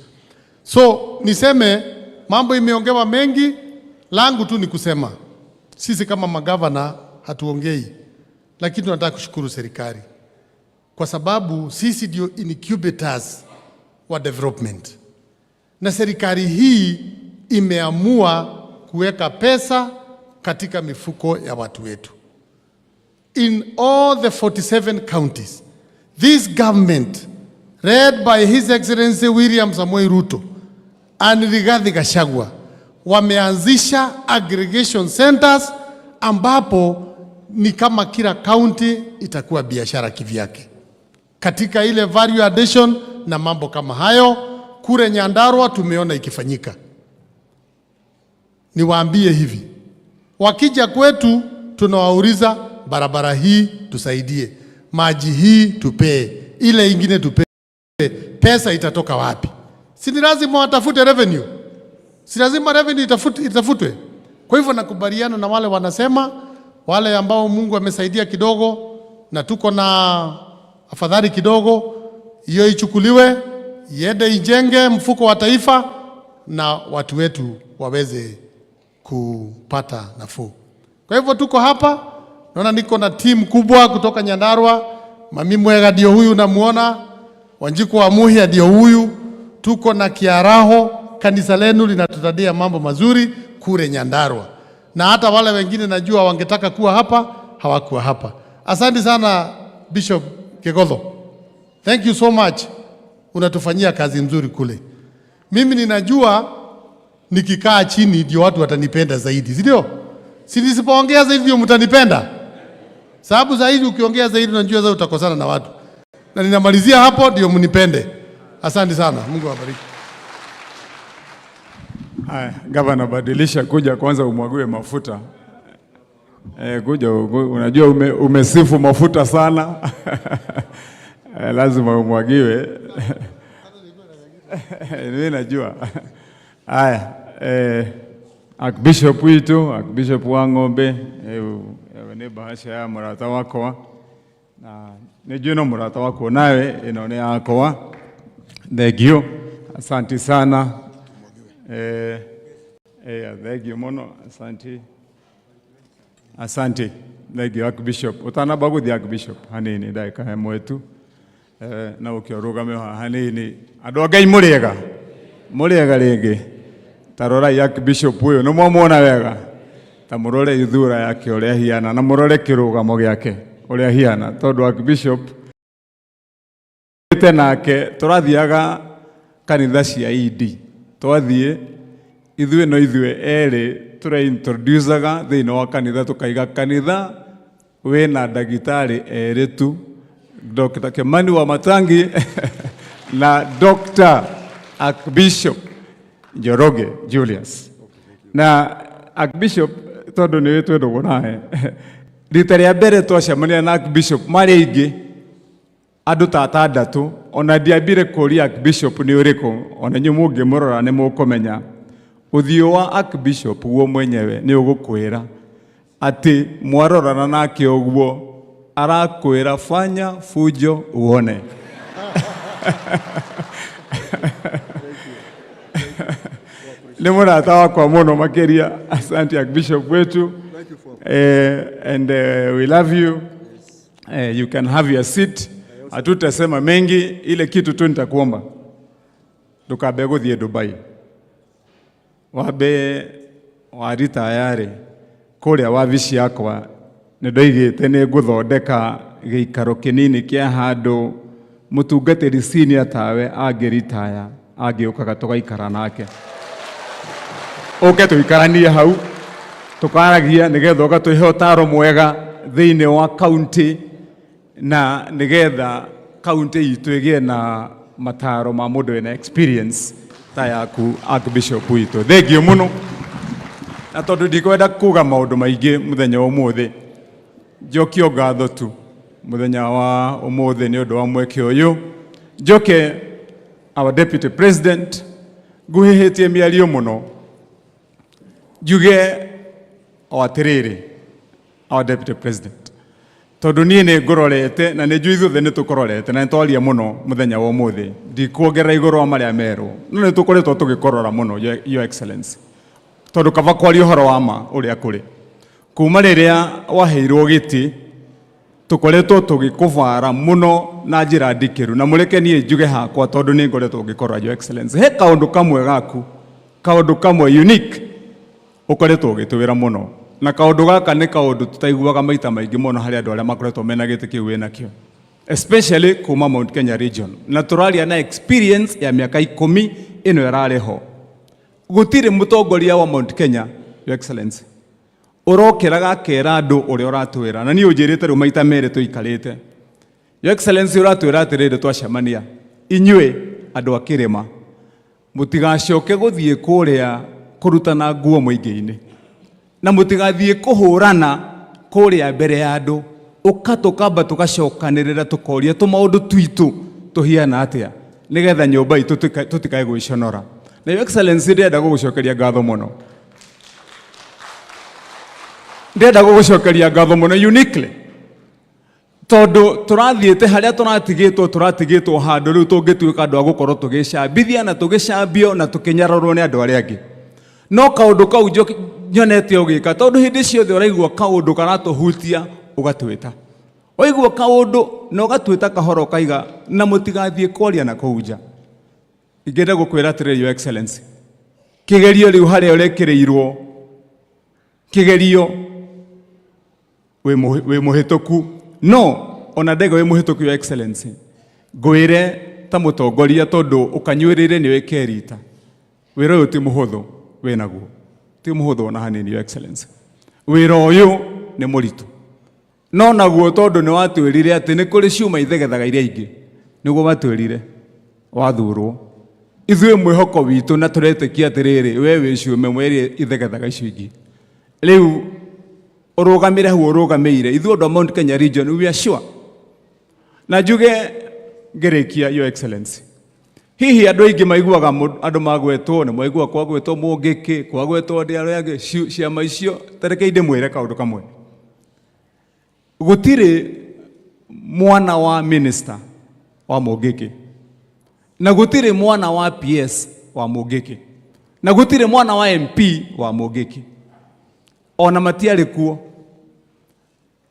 So niseme mambo imeongewa mengi, langu tu ni kusema sisi kama magavana hatuongei, lakini tunataka kushukuru serikali kwa sababu sisi ndio incubators wa development, na serikali hii imeamua kuweka pesa katika mifuko ya watu wetu. In all the 47 counties, this government led by His Excellency William Samoei Ruto and Rigathi Gachagua wameanzisha aggregation centers ambapo ni kama kila county itakuwa biashara kivyake katika ile value addition na mambo kama hayo. Kule Nyandarua tumeona ikifanyika. niwaambie hivi, wakija kwetu tunawauliza barabara hii tusaidie, maji hii tupee, ile ingine tupee, pesa itatoka wapi? Si ni lazima watafute revenue? Si lazima revenue itafutwe? Kwa hivyo nakubaliana na wale wanasema, wale ambao Mungu amesaidia kidogo na tuko na afadhali kidogo, hiyo ichukuliwe iende ijenge mfuko wa taifa na watu wetu waweze kupata nafuu. Kwa hivyo tuko hapa, naona niko na timu kubwa kutoka Nyandarua. Mami Mwega ndio huyu namuona, Wanjiku wa Muhia ndio huyu, tuko na Kiaraho, kanisa lenu linatutadia mambo mazuri kule Nyandarua. Na hata wale wengine najua wangetaka kuwa hapa, hawakuwa hapa. Asante sana Bishop Kegodho. Thank you so much. Unatufanyia kazi nzuri kule. Mimi ninajua nikikaa chini ndio watu watanipenda zaidi, si ndio? Si nisipoongea zaidi ndio mtanipenda? Sababu zaidi ukiongea zaidi unajua zaidi utakosana na watu. Na ninamalizia hapo ndio mnipende. Asante sana. Mungu awabariki. Gavana, badilisha kuja kwanza umwagiwe mafuta. Kuja unajua umesifu mafuta sana. Lazima umwagiwe. Mimi najua. Haya, Archbishop wetu, Archbishop wa Ng'ombe, ni bahasha ya murata wako na nijue no murata wako nawe inaone yako. Thank you. Asante sana. Thank you mono. Asante. Thank you Archbishop. Utana bagu di Archbishop. Hanini daika he mwetu. Na ukiorugame hanini. Adogai muriega ringi. Tarora Archbishop huyo no mwamona wega. Tamurore ithura yake uria hiana na murore kirugamo giake uria hiana tondu Archbishop nake turathiaga kanitha cia ID twathie ithuĩ eri tũreintroducaga thĩinĩ wa kanitha tukaiga kanitha wĩna ndagĩtarĩ eri tu, Dr. Kimani wa Matangi na Dr. Archbishop Njoroge Julius. Na Archbishop tondu nĩ twendagwo nawe rita rĩa mbere twacemania na Archbishop marĩ aingĩ andũ ta atandatũ, ona ndiambire kũria Archbishop nĩ ũrĩkũ, ona inyuĩ mũngĩmũrora nĩ mũkũmenya ũthiũ wa Archbishop guo mwenyewe nĩ ũgũkwĩra atĩ mwarorana nake ũguo arakwĩra fanya fujo uone. Nĩ mũrata wakwa mũno makĩria. Asante Archbishop wetu. And we love you. You can have your seat. Hatutasema mengi, ile kitu tu nitakuomba tukabe gũthiĩ Dubai. Wabe wari tayari kũrĩa wabici yakwa nĩ ndoigĩte nĩ ngũthondeka gĩikaro kĩnini kĩa handũ mũtungatĩri senior tawe angĩritaya angĩũkaga tũgaikara nake. Ũke tũikaranie hau tukaragia nigetha ũgatũhe ũtaaro mwega thĩinĩ wa county na nigetha county itũ ĩgĩe na mataro ma mũndũ wĩna experience ta yaku Archbishop witũ. Thengio mũno. Na tondũ ndikwenda kuga maũndũ maingĩ mũthenya ũmũthĩ, njokio ngatho tu mũthenya wa ũmũthĩ nĩ ũndũ wa mweke ũyũ. Njoke our Deputy President nguhĩhĩtie mĩario mũno njuge o atĩrĩrĩ our Deputy President, tondu niĩ nĩ ngũrorete na nĩ njui ithuothe nĩ tũkũrorete na nĩ twaria mũno mũthenya wa ũmũthĩ, ndikuongerera igũrũ wa marĩa merũ no nĩ tũkoretwo tũgĩkorora mũno Your Excellency, tondu kaba kwaria ũhoro wa ma ũrĩa kũrĩ. Kuma rĩrĩa waheirwo gĩtĩ tũkoretwo tũgĩkũbara mũno na njĩra ndikĩru, na mũreke niĩ njuge hakwa tondu nĩ ngoretwo ngĩkorora Your Excellency. He kaũndũ kamwe gaku, kaũndũ kamwe unique ũkoretwo ũgĩtwĩra mũno, na kaũndũ gaka nĩ kaũndũ tũtaiguaga maita maingĩ mũno harĩ andũ arĩa makoretwo mena gĩtĩ kĩu wĩnakĩo, especially kuma Mount Kenya region, na tũraria na experience ya mĩaka 10 ĩno ĩrarĩ ho. Gũtirĩ mũtongoria wa Mount Kenya, Your Excellency, ũrokĩraga akera andũ ũrĩa ũratwĩra, na niĩ ũnjĩrĩte rĩu maita merĩ tũikarĩte. Your Excellency, ũratwĩra atĩrĩrĩ twacemania, inyuĩ andũ a kĩrĩma mũtigacoke gũthiĩ kũrĩa kurutana nguo muingi-ini na mutigathie kuhurana kuria mbere ya andu ukatukamba tugacokanirira tukoria tumaundu twitu tuhiana atia nigetha nyumba itu tutikae gwiconora. Na Your Excellency ndenda gugucokeria ngatho muno, ndenda gugucokeria ngatho muno uniquely tondu turathiete haria turatigitwo handu riu tungituika andu agukorwo tugicambithia na tugicambio na tukinyararwo ni andu aria angi. No kaundu kau nyonete ugika tondu hindi ciothe uraigua kaundu karatuhutia ugatwita, waigua kaundu na ugatwita kahoro kaiga na mutigathie kwaria na kuunja. Ingenda gukwira atiriri Your Excellency, kigerio riu haria urekireirwo kigerio we muhituku no ona ndege we muhituku Your Excellency, ngwire ta mutongoria tondu ukanyuirire ni wekerita wira uyu ti muhuthu winaguo, ti muhuthu ona hanini Your Excellency, wira uyu ni muritu no naguo tondu ni watwirire ati ni kuri ciuma ithegethaga iria ingi niguo watwirire wathurwo ithuĩ mwĩhoko witũ na tũretĩkia atĩrĩrĩ we wĩ ciũme mweri ithegethaga icio ingĩ rĩu ũrũgamĩre hau ũrũgamĩire ithuĩ andũ a Mount Kenya region we are sure. Na njuge ngĩrĩkia Your Excellency, hihi andũ aingĩ maiguaga andũ magwetwo nĩ maiguaga kwagwetwo Mũngĩkĩ kwagwetwo andũ arĩa angĩ ciama icio tareke ndĩmwĩre kaũndũ kamwe. Gũtirĩ mwana wa minister wa Mũngĩkĩ na gutire mwana wa PS wa Mũngĩkĩ na gutire mwana wa MP wa Mũngĩkĩ ona matiarĩ kuo.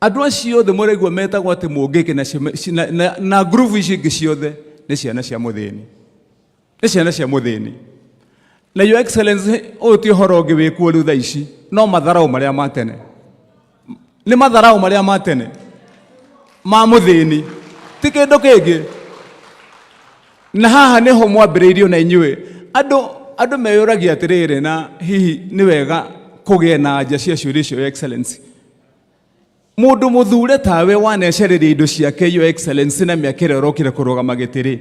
Andũ acio othe mũraigua metagwo ati Mũngĩkĩ na group ici ingĩ ciothe nĩ ciana cia mũthĩni, nĩ ciana cia mũthĩni. Na Your Excellency, ũyũ ti ũhoro ũngĩ wĩkuo rĩu thaa ici, no matharau marĩa ma tene, nĩ matharau marĩa ma tene ma mũthĩni, ti kĩndũ kĩngĩ. Na haha niho mwambĩrĩirio na inyuĩ andũ meyũragia atĩrĩrĩ na hihi nĩ wega kũgĩa na anja cia ciũria icio Your Excellency. Mũndũ mũthure tawe wanecereria indo ciake Your Excellency na mĩaka ĩrĩa ũrokire kũrũgama gĩtĩ-rĩ,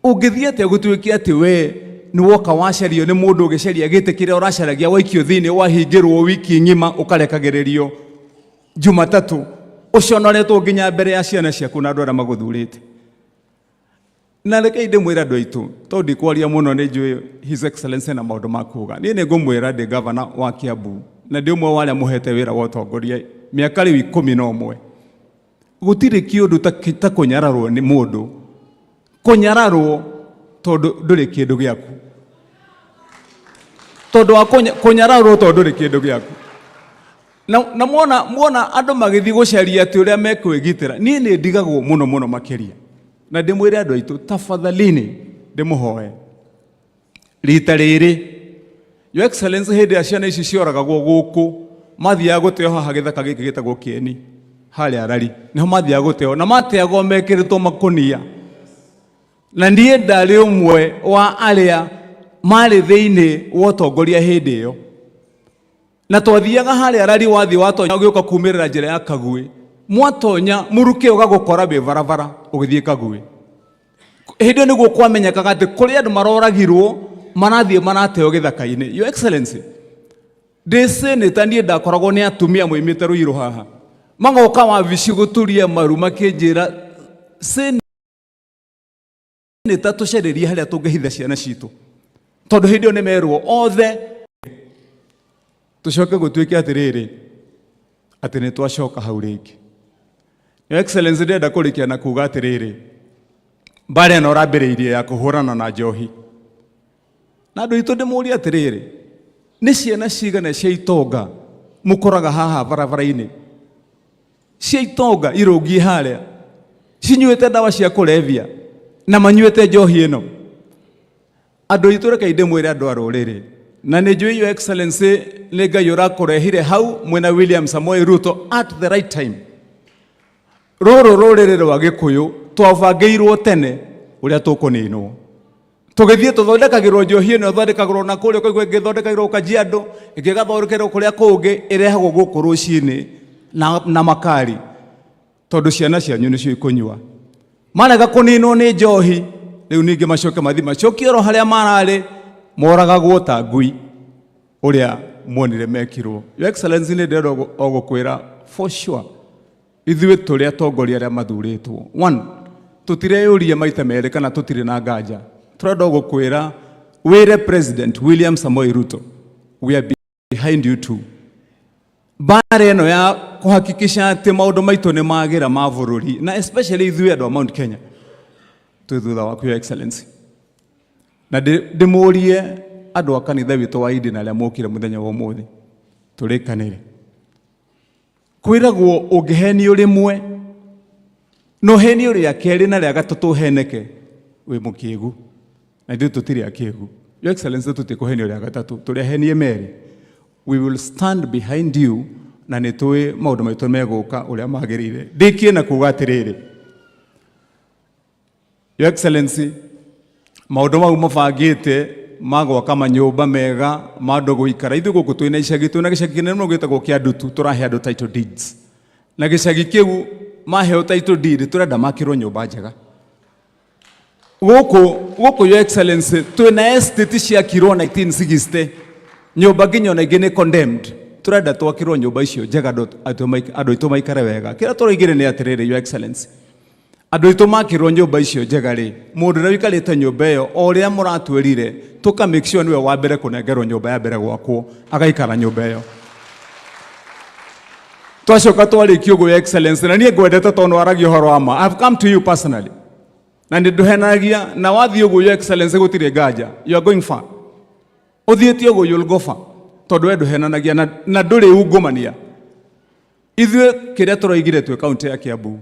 ũngĩthiĩ atĩa gũtuĩke atĩ we nĩ woka wacario nĩ mũndũ ũgĩcaria gĩtĩ kĩrĩa ũracaragia waikio thĩinĩ wahingĩrwo wiki ng'ima ũkarekagĩrĩrio Jumatatũ ũconoretwo nginya mbere ya ciana ciaku na andũ arĩa magũthurĩte. Na reke ndĩmwĩra andũ aitũ tondũ ndikwaria mũno nĩ njũĩ His Excellency na maũndũ ma kuuga. Niĩ nĩ ngũmwĩra ndĩ governor wa Kiambu na ndĩ ũmwe wa arĩa mũhete wĩra wa ũtongoria mĩaka rĩu 11. Gũtirĩ kĩũndũ ta kũnyararwo nĩ mũndũ, kũnyararwo tondũ ndũrĩ kĩndũ gĩaku, tondũ wa kũnyararwo tondũ ndũrĩ kĩndũ gĩaku. Na muona andũ magĩthiĩ gũcaria atĩ ũrĩa mekwĩgitĩra, niĩ nĩ ndigagwo mũno makĩria. Na ndĩmwĩre andũ aitũ tafadhalini ndĩmũhoe rita rĩrĩ Your Excellency, hĩndĩ ya ciana ici cioragagwo gũkũ mathiaga gũteo haha gĩthaka gĩkĩ gĩtagwo Kĩeni harĩa Arari, niho mathiaga gũteo na mateagwo mekĩrĩtwo makũnia. Na niĩ ndarĩ ũmwe wa arĩa marĩ thĩinĩ wa ũtongoria hĩndĩ ĩyo, na twathiaga harĩa Arari wathiĩ watonya ũgĩũka kumĩrĩra njĩra ya Kaguĩ mwatonya muruke ũgagũkora be barabara ũgĩthiĩ Kaguĩ. Hĩndĩ ĩyo nĩguo kwamenyekaga atĩ kũrĩ andũ maroragirwo marathiĩ marateo gĩthaka-inĩ. Your Excellency, ndĩ senator niĩ ndakoragwo nĩ atumia moimĩte Ruiru haha magoka wabici gũturia maru makĩnjĩra senator tũcererie harĩa tũngĩhitha ciana citũ, tondũ hĩndĩ ĩyo nĩ merwo othe tũcoke gũtuĩke atĩrĩrĩ atĩ nĩ twacoka hau rĩngĩ. Your Excellency, ndenda kũrĩkia na kuuga atĩrĩrĩ mbara ĩno ũrambĩrĩirie ya kũhũrana na njohi, na andũ aitũ ndĩmũũrie atĩrĩrĩ, nĩ ciana cigana cia itonga mũkoraga haha barabara-inĩ, cia itonga irũngiĩ harĩa cinyuĩte ndawa cia kũrebia na manyuĩte njohi ĩno? Andũ aitũ reke ndĩmwĩre andũ a rũrĩrĩ, na nĩ njũĩ Your Excellency nĩ Ngai ũrakũrehire hau mwena William Samoei Ruto at the right time. Rũrũ rũrĩrĩ rwa Gĩkũyũ twabangĩirwo tene ũrĩa tũkũninwo, tũgĩthiĩ tũthondekagĩrwo njohi ĩno ĩthondekagĩrwo na kũrĩa kũigua ĩngĩthondekagĩrwo Kajiado, ĩngĩgathondekerwo kũrĩa kũngĩ, ĩrehagwo gũkũ rũcinĩ na makari, tondũ ciana cianyu nĩcio ikũnyua. Marega kũninwo nĩ njohi, rĩu ningĩ macoke mathi macokie oro harĩa mararĩ moragagwo ta ngui uria muonire mekirwo. Your Excellency ni ndero ogukwira for sure ithuĩ tũrĩ atongoria arĩa mathuurĩtwo. One, tũtireyũria maita merĩ kana tũtirĩ na nganja. Tũrenda gũkwĩra wĩre President William Samoei Ruto, we are behind you too. Bara ĩno ya kuhakikisha atĩ maũndũ maitũ nĩ magĩra ma bũrũri, na especially ithuĩ andũ a Mount Kenya twĩ thutha waku, Your Excellency. Na ndĩmũrie andũ a kanitha witũ wa Idi na arĩa mokire mũthenya wa ũmũthĩ tũrĩkanĩre. Kwĩragwo ũngĩhenio rĩmwe no henio rĩa kerĩ na rĩa gatatũ heneke wĩ mũkĩĩgu, na ithuĩ tũtirĩ akĩĩgu. Your Excellency, tũtikũhenio rĩa gatatũ, tũrĩahenie merĩ. We will stand behind you na nĩ tũĩ maũndũ maitũ megũka ũrĩa magĩrĩire. Ndĩkie na kuuga atĩrĩrĩ, Your Excellency, maũndũ mau mabangĩte magwaka manyũmba mega ma andũ gũikara. Ithuĩ gũkũ twĩna icagi, twĩna gĩcagi kĩnene mũno gĩtagwo kĩa Ndutu, tũrahe andũ title deeds, na gĩcagi kĩu maheo title deed tũrenda makĩrwo nyũmba njega. Gũkũ Your Excellency, twĩna estate ciakirwo 1960, nyũmba nginya ona ingĩ nĩ condemned. Tũrenda twakĩrwo nyũmba icio njega andũ aitũ maikare wega. Kĩrĩa tũroigire nĩ atĩrĩrĩ, Your Excellency, andũ aitũ makĩrwo nyũmba icio njega rĩ, mũndũ ũrĩa ũikarĩte nyũmba ĩyo o ũrĩa mũratwĩrire tũka make sure nĩwe wa mbere kũnengerwo nyũmba ya mbere gwakwo agaikara nyũmba ĩyo. Twacoka twarĩkia ũguo, Your Excellency, na niĩ ngwendete tondũ waragia ũhoro wa ma. I've come to you personally na nĩndũhenagia, na wathiĩ ũguo, Your Excellency, gũtirĩ nganja, you are going far. Ũthiĩte ũguo, you'll go far, tondũ we ndũhenanagia na ndũrĩ ungumania. Ithuĩ kĩrĩa tũroigire twĩ kaunti ya Kiambu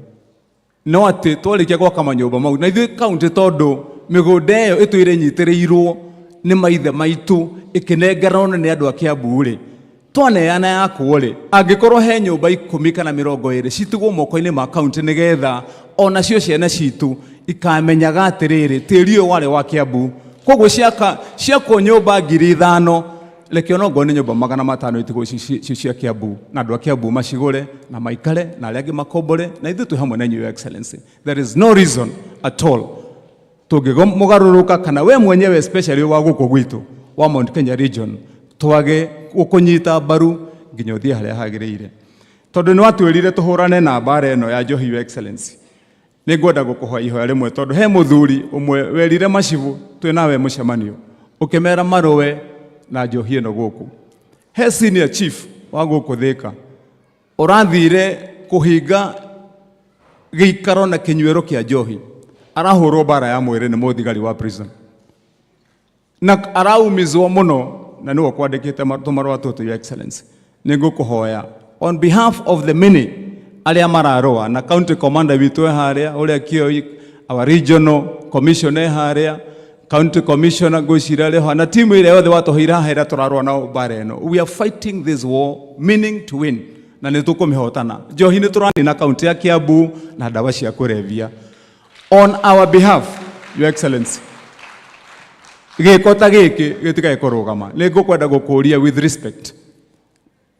no atĩ twarĩkia gwaka manyũmba mau, na ithuĩ kaunti tondũ mĩgũnda ĩyo ĩtũire nyitĩrĩirwo nĩ maithe maitũ ĩkĩnengerwo nĩ andũ a Kiambu rĩ, twaneana yakwo rĩ, angĩkorwo he nyũmba 10 kana 20 citigwo moko-inĩ ma kaunti nĩgetha onacio ciana citũ ikamenyaga atĩrĩrĩ tĩri ũyũ warĩ wa Kiambu. Koguo ciakwo nyũmba 5,000, reke ona ngone nyũmba 500 itigwo cia Kiambu, na andũ a Kiambu macigũre na maikare na arĩa angĩ makombore, na ithuĩ twĩ hamwe na Your Excellency. There is no reason at all tũngĩmũgarũrũka kana we mwenyewe especially wa gũkũ gwitũ wa Mount Kenya region twage gũkũnyita mbaru nginya ũthiĩ harĩa hagĩrĩire, tondũ nĩ watwĩrire tũhũrane na mbara ĩno ya njohi, Your Excellency. Nĩ ngwenda gũkũhoya ihoya rĩmwe, tondũ he mũthuri ũmwe werire macibu twĩ nawe mũcemanio ũkĩmera marũwe na njohi ĩno gũkũ. He senior chief wa gũkũ Thika ũrathire kũhinga gĩikaro na kĩnyuĩro kĩa njohi, arahũrwo mbara ya mwĩrĩ nĩ mũthigari wa prison na araumizwo mũno, na nĩwe kwandĩkĩte tũmarũa tũtũ, Your Excellency. Nĩ ngũkũhoya on behalf of the many arĩa mararũa na county commander witũ harĩa ũrĩa Kioi, our regional commissioner harĩa, county commissioner ngwĩciria rĩho na timu ĩrĩa yothe watũheire harĩa tũrarũa nao mbara ĩno. We are fighting this war meaning to win, na nĩ tũkũmĩhotana. Njohi nĩ tũranina kaunti ya Kiambu na ndawa cia kũrebia. On our behalf, Your Excellency, gĩko ta gĩkĩ gĩtikae kũrũgama. Nĩ ngũkwenda gũkũria with respect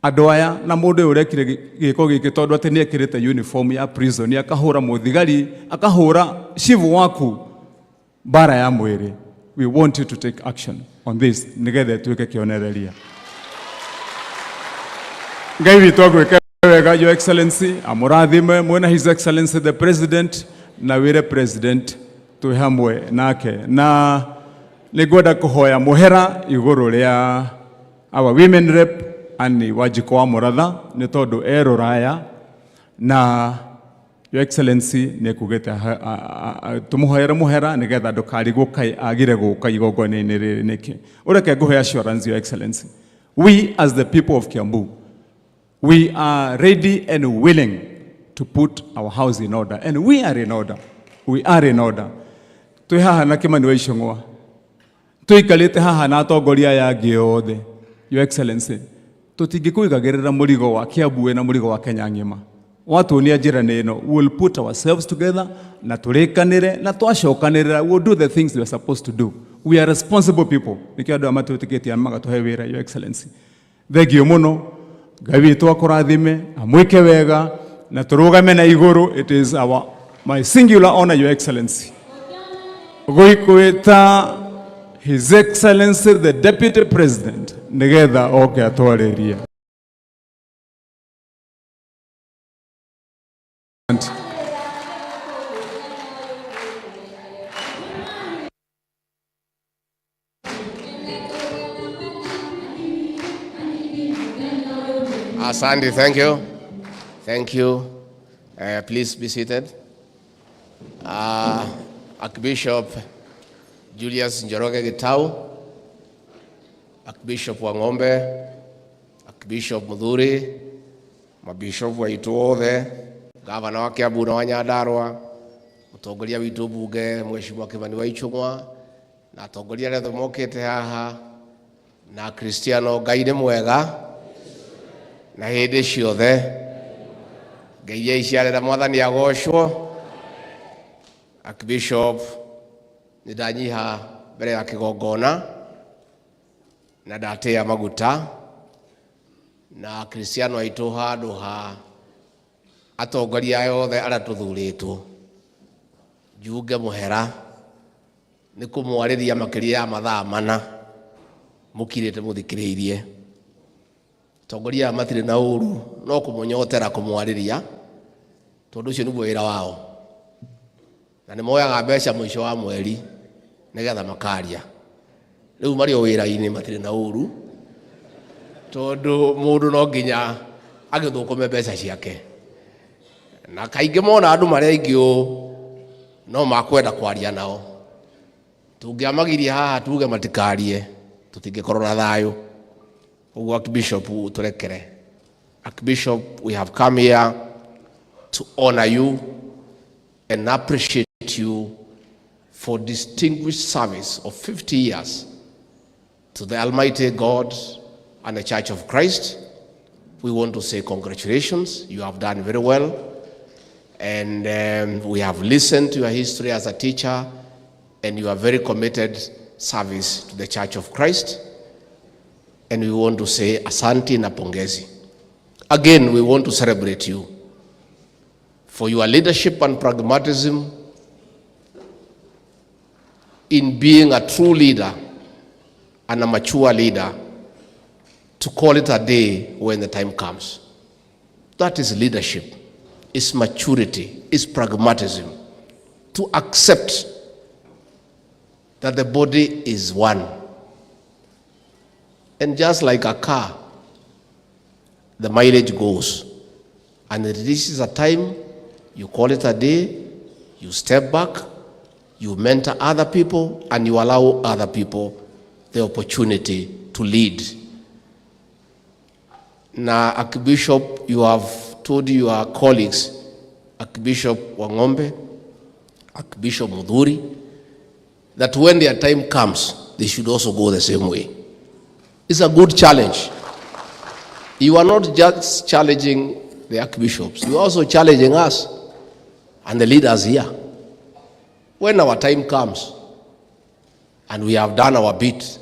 andũ aya na mũndũ ũyũ ũrekire gĩko gĩkĩ, tondũ atĩ nĩ ekĩrĩte uniform ya prison, akahũra mũthigari, akahũra civu waku mbara ya mwĩrĩ. We want you to take action on this nĩgetha tuĩke kĩonereria. Ngai witũ agwĩke wega, Your Excellency, amũrathime mwena His Excellency the President na wĩre President twĩ hamwe nake, na nĩ ngwenda kũhoya mũhera igũrũ rĩa our women rep Ani Wajiko wa Mũratha nĩ tondũ erũraya, na Your Excellency nĩ kugĩte tũmũhoere mũhera nĩgetha ndũkarigwo kaĩ agire gũka igongona-inĩ rĩrĩ nĩkĩ. Ũreke ngũhe assurance, Your Excellency, we as the people of Kiambu, we are ready and willing to put our house in order, and we are in order. We are in order. Twĩ haha na Kimani wa Icũng'wa, tũikarĩte haha na atongoria aya angĩ othe, Your Excellency, tũtingĩkũigagĩrĩra mũrigo wa Kiambu na mũrigo wa Kenya ng'ima. Watuonia njĩra ĩno, we'll put ourselves together na tũrĩkanĩre na twacokanĩrĩra, we'll do the things we are supposed to do. We are responsible people. Nĩkĩo andũ amatwĩtĩkĩtie magatũhe wĩra, Your Excellency. Thengio mũno, Ngai witũ akũrathime, amwĩke wega na tũrũgame na igũrũ. It is my singular honor, Your Excellency, gũikwĩta His Excellency the Deputy President nigetha oke atwarĩrie. Asante, thank you. Thank you. Please be seated. Archbishop Julius Njoroge Gitau, Archbishop Wangombe, Archbishop Mudhuri, mabishop waitu othe, gavana wa Kiambu na wa Nyandarua, mutongoria witu bunge Mheshimiwa Kimani wa Ichung'wa, na atongoria arĩa mokĩte haha, na Kristiano, Ngai nĩ mwega na hĩndĩ ciothe. Ngai aiciarĩra Mwathani agocwo. Archbishop nĩndanyiha mbere ya kĩgongona na ndatĩa maguta, na Kristiano aitũ handũ ha atongoria yothe arĩa tũthurĩtwo njuge mũhera nĩ kũmwarĩria makĩria ya mathaa mana mũkirĩte mũthikĩrĩirie. Atongoria matirĩ na ũru, no kũmũnyotera kũmwarĩria, tondũ ũcio nĩguo wĩra wao, na nĩ moyaga mbeca mũico wa mweri nĩgetha makaria. Rĩu marĩ o wĩra-inĩ matirĩ na ũru, tondũ mũndũ no nginya agĩthũkũme mbeca ciake, na kaingĩ mona andũ marĩa aingĩ ũũ no makwenda kwaria nao. Tũngĩamagiria haha tuge matikarie, tũtingĩkorwo na thayũ. Archbishop turekere. Archbishop, we have come here to honor you and appreciate you for distinguished service of 50 years to the Almighty God and the Church of Christ. We want to say congratulations. You have done very well. And we have listened to your history as a teacher and your very committed service to the Church of Christ. And we want to say asante na pongezi. Again, we want to celebrate you for your leadership and pragmatism in being a true leader and a mature leader, to call it a day when the time comes. That is leadership, is maturity, is pragmatism, to accept that the body is one. And just like a car, the mileage goes, and it reaches a time, you call it a day, you step back, you mentor other people, and you allow other people the opportunity to lead. Now, Archbishop, you have told your colleagues, Archbishop Wangombe, Archbishop Mudhuri, that when their time comes, they should also go the same way. It's a good challenge. You are not just challenging the archbishops, you are also challenging us and the leaders here. When our time comes and we have done our bit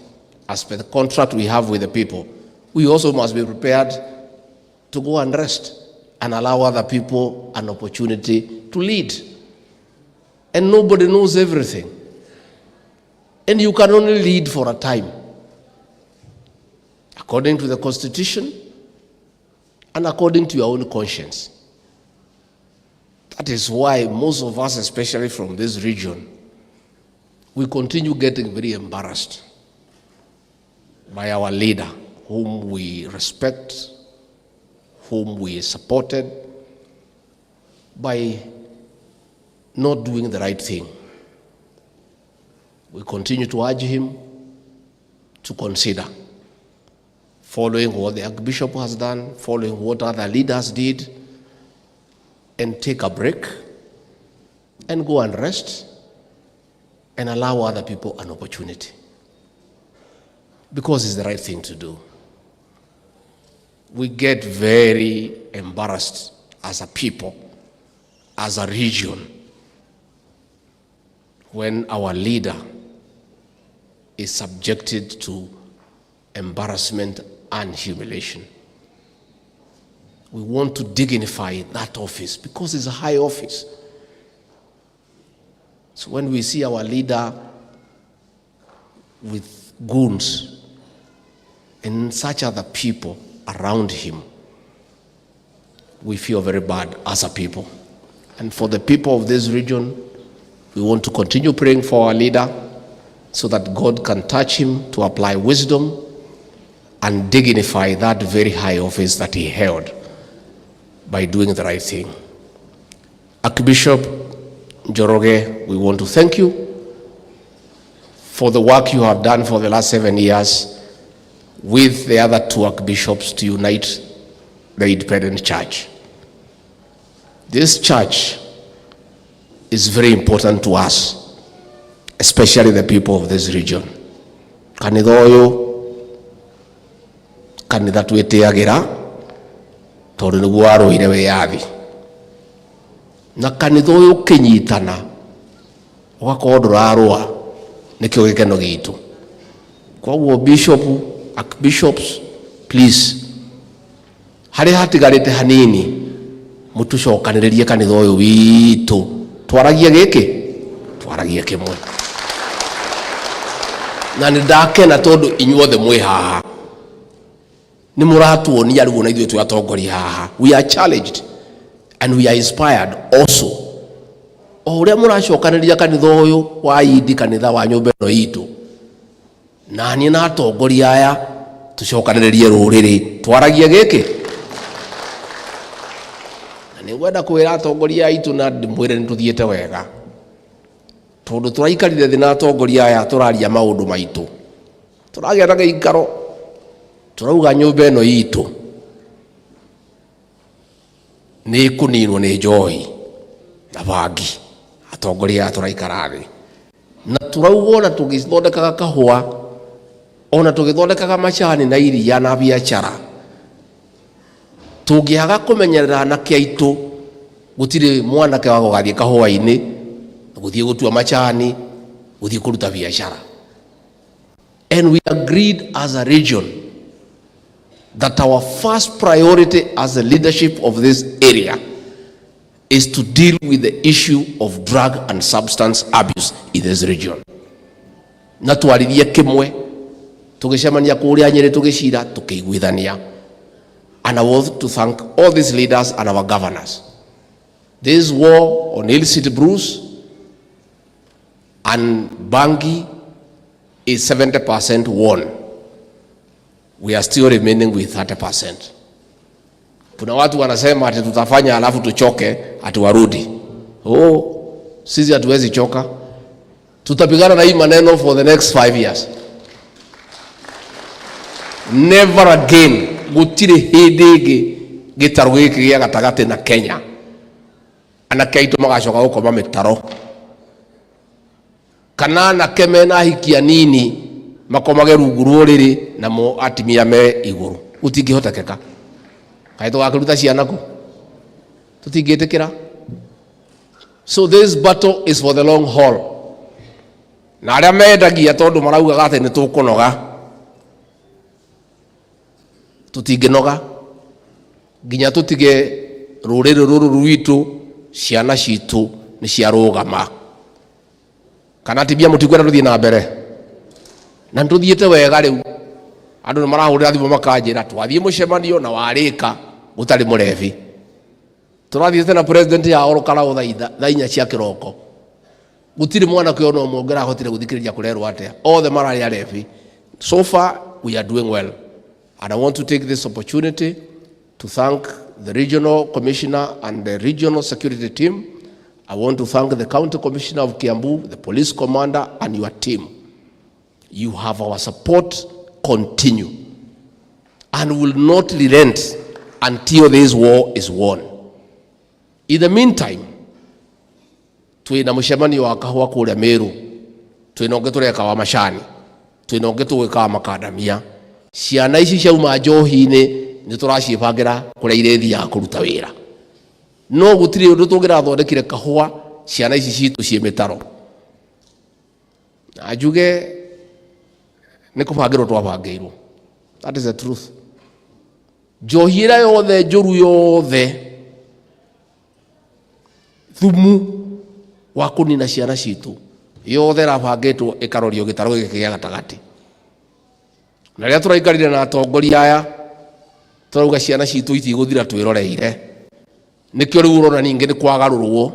as per the contract we have with the people, we also must be prepared to go and rest and allow other people an opportunity to lead. And nobody knows everything. And you can only lead for a time, according to the Constitution and according to your own conscience. That is why most of us, especially from this region, we continue getting very embarrassed by our leader, whom we respect, whom we supported, by not doing the right thing. We continue to urge him to consider following what the Archbishop has done, following what other leaders did, and take a break and go and rest and allow other people an opportunity. Because it's the right thing to do. We get very embarrassed as a people, as a region, when our leader is subjected to embarrassment and humiliation. We want to dignify that office because it's a high office. So when we see our leader with goons and such other people around him, we feel very bad as a people. And for the people of this region, we want to continue praying for our leader so that God can touch him to apply wisdom and dignify that very high office that he held by doing the right thing. Archbishop Njoroge, we want to thank you for the work you have done for the last 7 years with the other 2 archbishops to unite the independent church. This church is very important to us, especially the people of this region. Kanitha uyu kanitha twitiagira tondu niguo aruire wiyathi, na kanitha uyu kinyitana ugakorwo ndurarua nikio gikeno gitu. Koguo archbishops, please, hari hatigarite hanini mutucokaniririe kanitha uyu witu, twaragie kimwe. Na nindakena tondu inyuothe mwi haha, ni muratuonia riu na ithuĩ twi atongoria haha. We are challenged and we are inspired also. O uria muracokaniriria kanitha uyu wa idi, kanitha wa nyumba ino itu, na ni na atongoria aya tucokaniririe ruriri, twaragie giki. Na ningwenda kwira atongoria itu na ndimwire nituthiete wega, tondu turaikarire thi na atongoria aya turaria maundu maitu, turagia na giikaro, turauga nyumba ino itu ni kuninwo ni njohi na bangi. Atongoria turaikara thi na turauga ona tugithondekaga kahua, ona tugithondekaga macani na iria na biashara, tungiaga kumenyerera na kiaitu, gutire mwanake wa gugathie kahua-ini, guthie gutua macani, guthie kuruta biashara. And we agreed as a region that our first priority as the leadership of this area is to deal with the issue of drug and substance abuse in this region. Na twaririe kimwe, tugicemania kuria Nyeri tugicira, tukiiguithania. And I want to thank all these leaders and our governors. This war on illicit brews and bangi is 70% won. We are still remaining with 30%. Kuna watu wanasema ati tutafanya alafu tuchoke ati warudi. Sisi hatuwezi choka. Tutapigana na hii maneno for the next 5 years. Never again gutire hindi gitaru giki gia gatagati na Kenya anake aitu magacoka gukoma mitaro, kana na kemena hikia nini makomage rungu ruriri na mo atimia me iguru. Utingihotekeka kaito gakuruta ciana ku tutingitikira. So this battle is for the long haul. Na aria mendagia tondu marauga gate ni tukunoga, tutinginoga nginya tutige ruriri ruru rwitu, ciana citu ni ciarugama, kana tibia mutikwenda tuthie na mbere. Na tuthiete wega riu, andu ni marahurira thimu makanjira twathie mucemanio na warika gutari murevi. Turathiete na president ya orokara uthaitha thainya cia kiroko, gutiri mwana kyo no mwongera hotire guthikiriria kurerwa atia, all the marari arevi. So far we are doing well, and I want to take this opportunity to thank the regional commissioner and the regional security team. I want to thank the county commissioner of Kiambu, the police commander, and your team. You have our support. Continue and will not relent until this war is won. In the meantime, twina mucemanio wa kahua kuria Meru, twina ungi tureka wa macani, twina ungi tuwika wa makadamia. Ciana ici ciauma njohi-ini ni turacibangira kuria irethi ya kuruta wira. No gutiri undu tungira thondekire kahua ciana ici citu cie mitaro. Ajuge ni kubangirwo twabangirwo. That is the truth. Njohi-ira yothe njuru yothe thumu wa kunina ciana citu yothe rabangitwo ikarorio gitaro giki gia gatagati. Na ria turaikarire na atongoria aya turauga ciana citu itiguthira twĩroreire nikio riu urona ninge ni kwagarurwo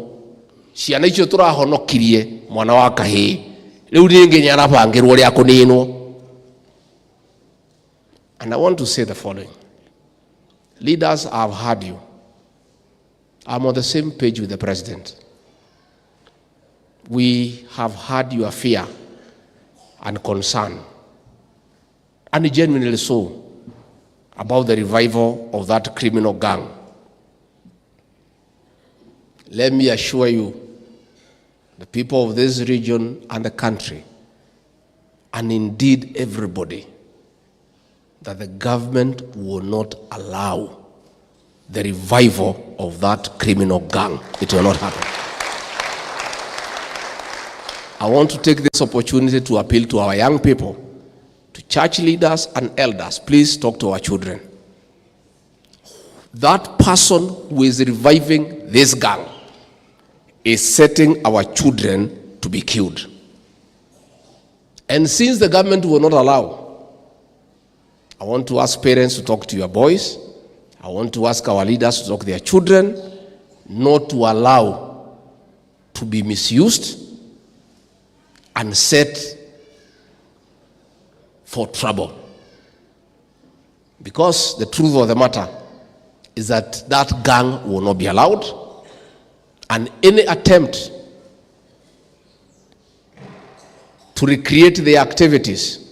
ciana icio turahonokirie mwana wa kahii riu ninge nyarabangirwo ria kuninwo. And I want to say the following. Leaders, I've heard you. I'm on the same page with the president. We have heard your fear and concern, and genuinely so, about the revival of that criminal gang. Let me assure you, the people of this region and the country, and indeed everybody, that the government will not allow the revival of that criminal gang. It will not happen. I want to take this opportunity to appeal to our young people, to church leaders and elders. Please talk to our children. That person who is reviving this gang is setting our children to be killed. And since the government will not allow, I want to ask parents to talk to your boys. I want to ask our leaders to talk to their children, not to allow to be misused and set for trouble. Because the truth of the matter is that that gang will not be allowed, and any attempt to recreate the activities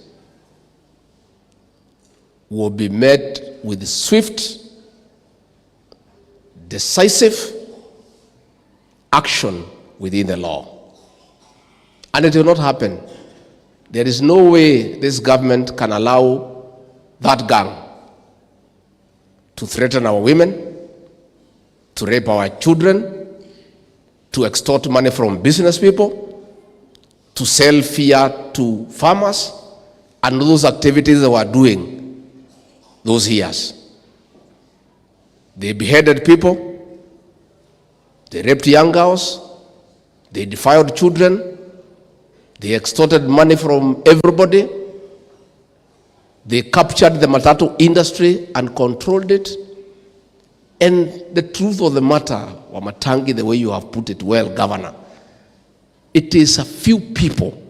will be met with swift, decisive action within the law. And it will not happen. There is no way this government can allow that gang to threaten our women, to rape our children, to extort money from business people, to sell fear to farmers, and those activities they were doing those years. They beheaded people, they raped young girls, they defiled children, they extorted money from everybody, they captured the matatu industry and controlled it. And the truth of the matter, Wamatangi, the way you have put it well, Governor, it is a few people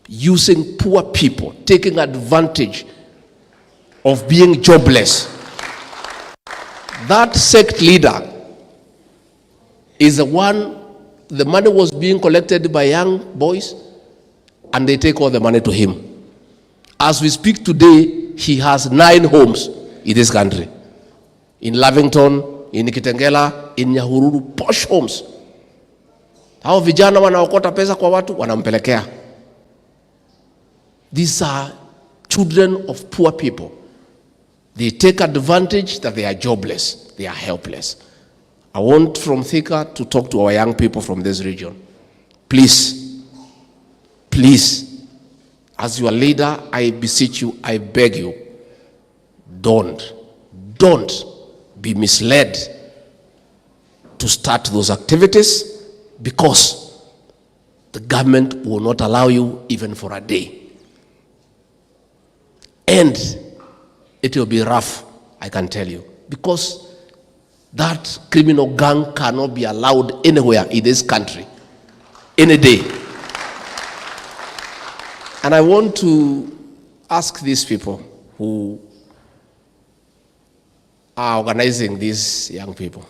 using poor people, taking advantage of being jobless. That sect leader is the one, the money was being collected by young boys, and they take all the money to him. As we speak today, he has 9 homes in this country. In Lavington, in Kitengela, in Nyahururu, posh homes. Hao vijana wanaokota pesa kwa watu, wanampelekea. These are children of poor people. They take advantage that they are jobless, they are helpless. I want from Thika to talk to our young people from this region. Please, please, as your leader, I beseech you, I beg you, don't be misled to start those activities, because the government will not allow you even for a day. And it will be rough, I can tell you, because that criminal gang cannot be allowed anywhere in this country, any day. And I want to ask these people who are organizing these young people,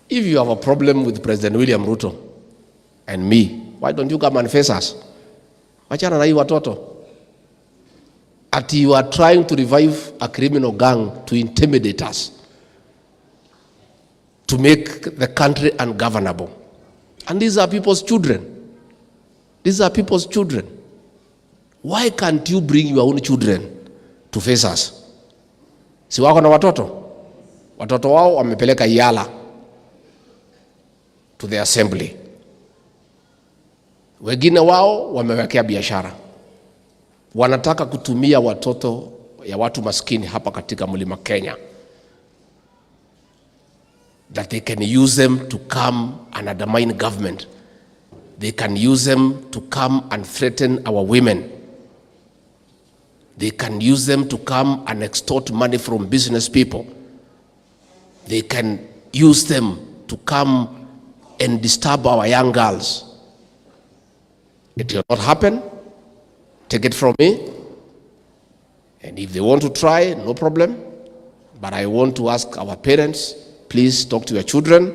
if you have a problem with President William Ruto and me, why don't you come and face us? Wachana na hii watoto. That you are trying to revive a criminal gang to intimidate us, to make the country ungovernable. And these are people's children. These are people's children. Why can't you bring your own children to face us? Si wako na watoto? Watoto wao wamepeleka Yala to the assembly. Wengine wao wamewekea biashara. Wanataka kutumia watoto ya watu maskini hapa katika mlima Kenya, that they can use them to come and undermine government. They can use them to come and threaten our women. They can use them to come and extort money from business people. They can use them to come and disturb our young girls. It will not happen. Take it from me. And if they want to try, no problem. But I want to ask our parents, please talk to your children.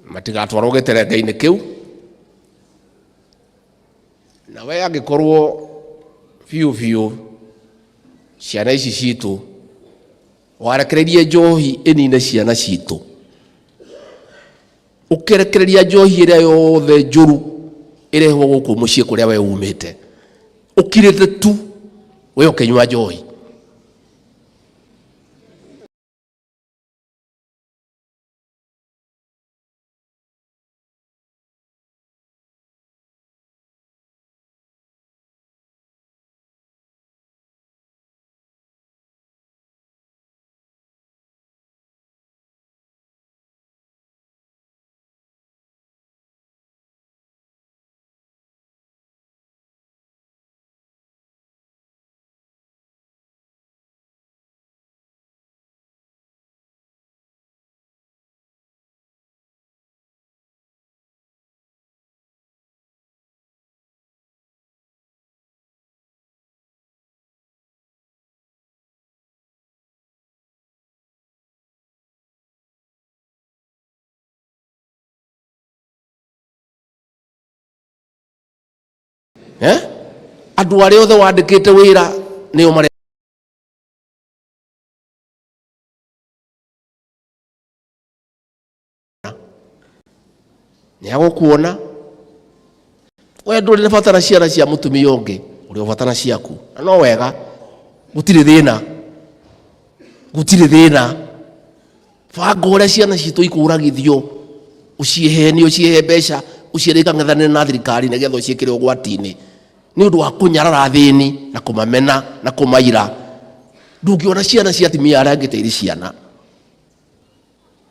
Matigatwaroge terega-inĩ kĩu. Na we angĩkorwo biũ ciana ici citũ warekererie njohi ĩnine ciana citũ, ũkĩrekereria njohi ĩrĩa yothe njũru ĩrehwo gũkũ mũciĩ kũrĩa we umĩte, ũkirĩte tu we ũkĩnyua njohi. Andũ arĩa othe wandĩkĩte wĩra nĩo marĩ nĩagũkuona we ndũrĩ na bata na ciana cia mũtumia ũngĩ, ũrĩ bata na ciaku. Na no wega, gũtirĩ thĩna. Banga ũrĩa ciana citũ ikũragithio, ũcieheni, ũciehe mbeca, ũciere ikang'ethanĩre na thirikari nĩgetha ũciĩkĩre ũgwati-inĩ nĩ ũndũ wa kũnyarara thĩni na kũmamena na kũmaira. Ndũngĩona ciana cia atumia arĩa angĩ ta irĩ ciana.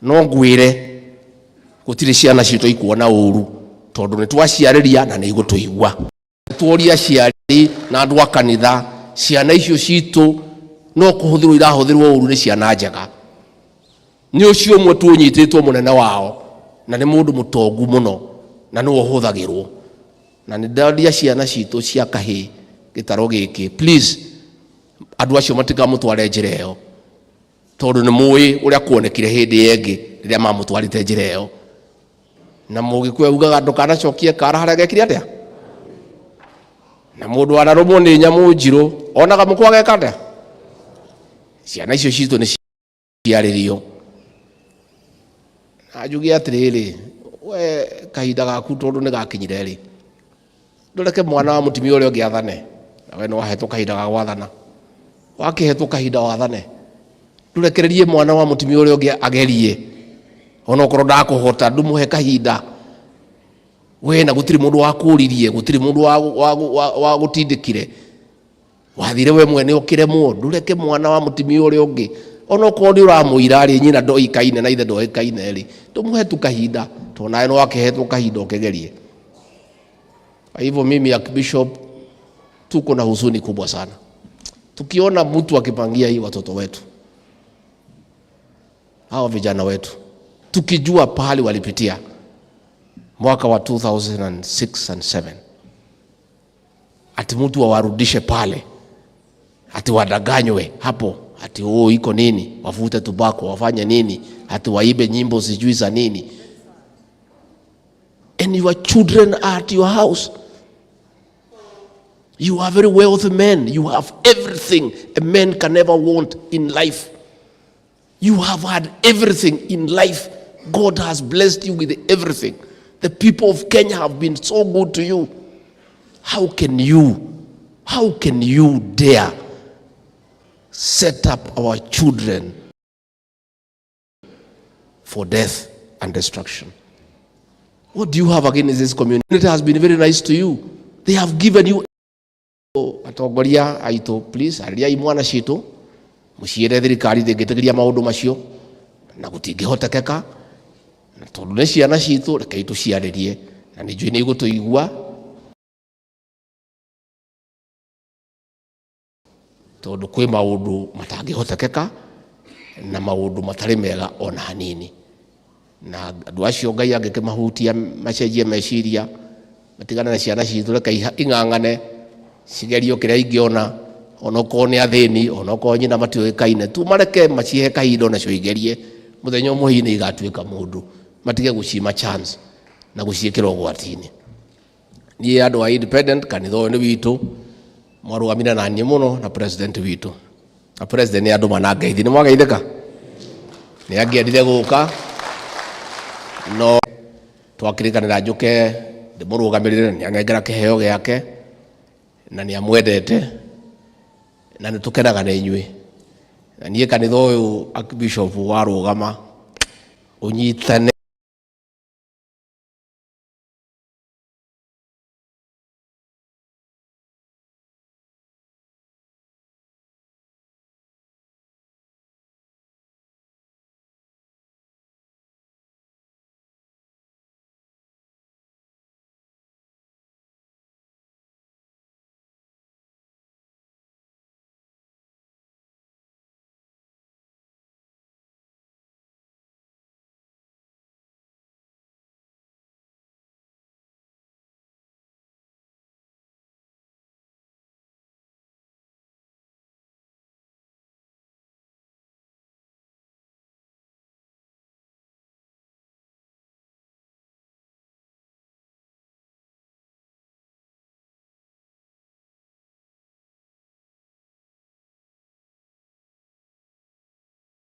No ngwĩre gũtirĩ ciana citũ ikuona ũru tondũ nĩ twaciarĩria na nĩ igũtũigua. Tuoria aciari na andũ a kanitha, ciana icio citũ no kũhũthĩrwo irahũthĩrwo ũru nĩ ciana njega. Nĩ ũcio ũmwe tuonyitĩtwo mũnene wao na nĩ mũndũ mũtongu mũno na nĩ ũhũthagĩrwo. Na nĩ ndaria ciana citũ cia kahĩ gĩtaro gĩkĩ, please andũ acio matikamũtware njĩra ĩyo tondũ nĩ mũĩ ũrĩa kuonekire hĩndĩ ĩngĩ rĩrĩa mamũtwarĩte njĩra ĩyo. Na Mũgĩkũyũ augaga ndũkanacokie kara harĩa gekire atĩa. Na mũndũ wanarũmwo nĩ nyamũ njirũ onaga mũkwa geka atĩa. Ciana icio citũ nĩ ciarĩrio. Na njuge atĩrĩrĩ, we kahinda gaku tondũ nĩ gakinyire rĩ, ndũreke mwana wa mũtumia ũrĩa ũngĩ athane. Na we nĩ wahetwo kahinda ga gwathana. Wakĩhetwo kahinda wathane, ndũrekererie mwana wa mũtumia ũrĩa ũngĩ agerie. Ona okorwo ndakũhota ndũmũhe kahinda. We na gũtirĩ mũndũ wakũririe, gũtirĩ mũndũ wa gũtindĩkire. Wathire we mwene ũkĩremwo, ndũreke mwana wa mũtumia ũrĩa ũngĩ. Ona okorwo nĩ ũramũira rĩ, nyina ndoĩkaine na ithe ndoĩkaine rĩ, ndũmũhe tu kahinda tondũ nawe nĩ wakĩhetwo kahinda ũkĩgerie. Kwa hivyo mimi Archbishop tuko na huzuni kubwa sana tukiona mtu akipangia hii watoto wetu, hao vijana wetu, tukijua pahali walipitia mwaka wa 2006 and 7, ati mtu wawarudishe pale, ati wadanganywe hapo, ati iko nini, wafute tubako, wafanye nini, ati waibe nyimbo sijui za nini. And your children are at your house. You are very wealthy men. You have everything a man can ever want in life. You have had everything in life. God has blessed you with everything. The people of Kenya have been so good to you. How can you dare set up our children for death and destruction? What do you have against this community? It has been very nice to you. They have given you. Atongoria aitũ, please, ariai mwana citũ, mũciĩre thirikari ndĩngĩtĩkĩria maũndũ macio na gũtingĩhotekeka. Na tondũ nĩ ciana citũ, rekei tũciarĩrie na nĩ njũĩ nĩ igũtũigua. tondu kwi maundu matangihotekeka na maundu matari mega ona hanini na andu acio Ngai angikimahutia macenjie meciria matigana na ciana ciitũ reka ing'ang'ane cigerio kiria ingiona onokorwo nĩ athĩni onokorwo nyina matiũĩkaine tu mareke macihe kahinda onacio igerie muthenya ũmwe hihi nĩ igatuĩka mũndũ matige gũcima chance na gũciĩkĩra ũgwati-inĩ. Niĩ andũ a independent kanitha ũyũ nĩ witũ mwarũgamire na niĩ mũno na president witũ na president nĩ andũ manangeithi nĩ mwageithĩka nĩ angĩendire gũka no twakĩrĩkanĩra njũke ndĩmũrũgamĩrĩre nĩ angengera kĩheo gĩake na nĩ amwendete na nĩ tũkenaga na inyuĩ na niĩ kanitha ũyũ Archbishop warũgama ũnyitane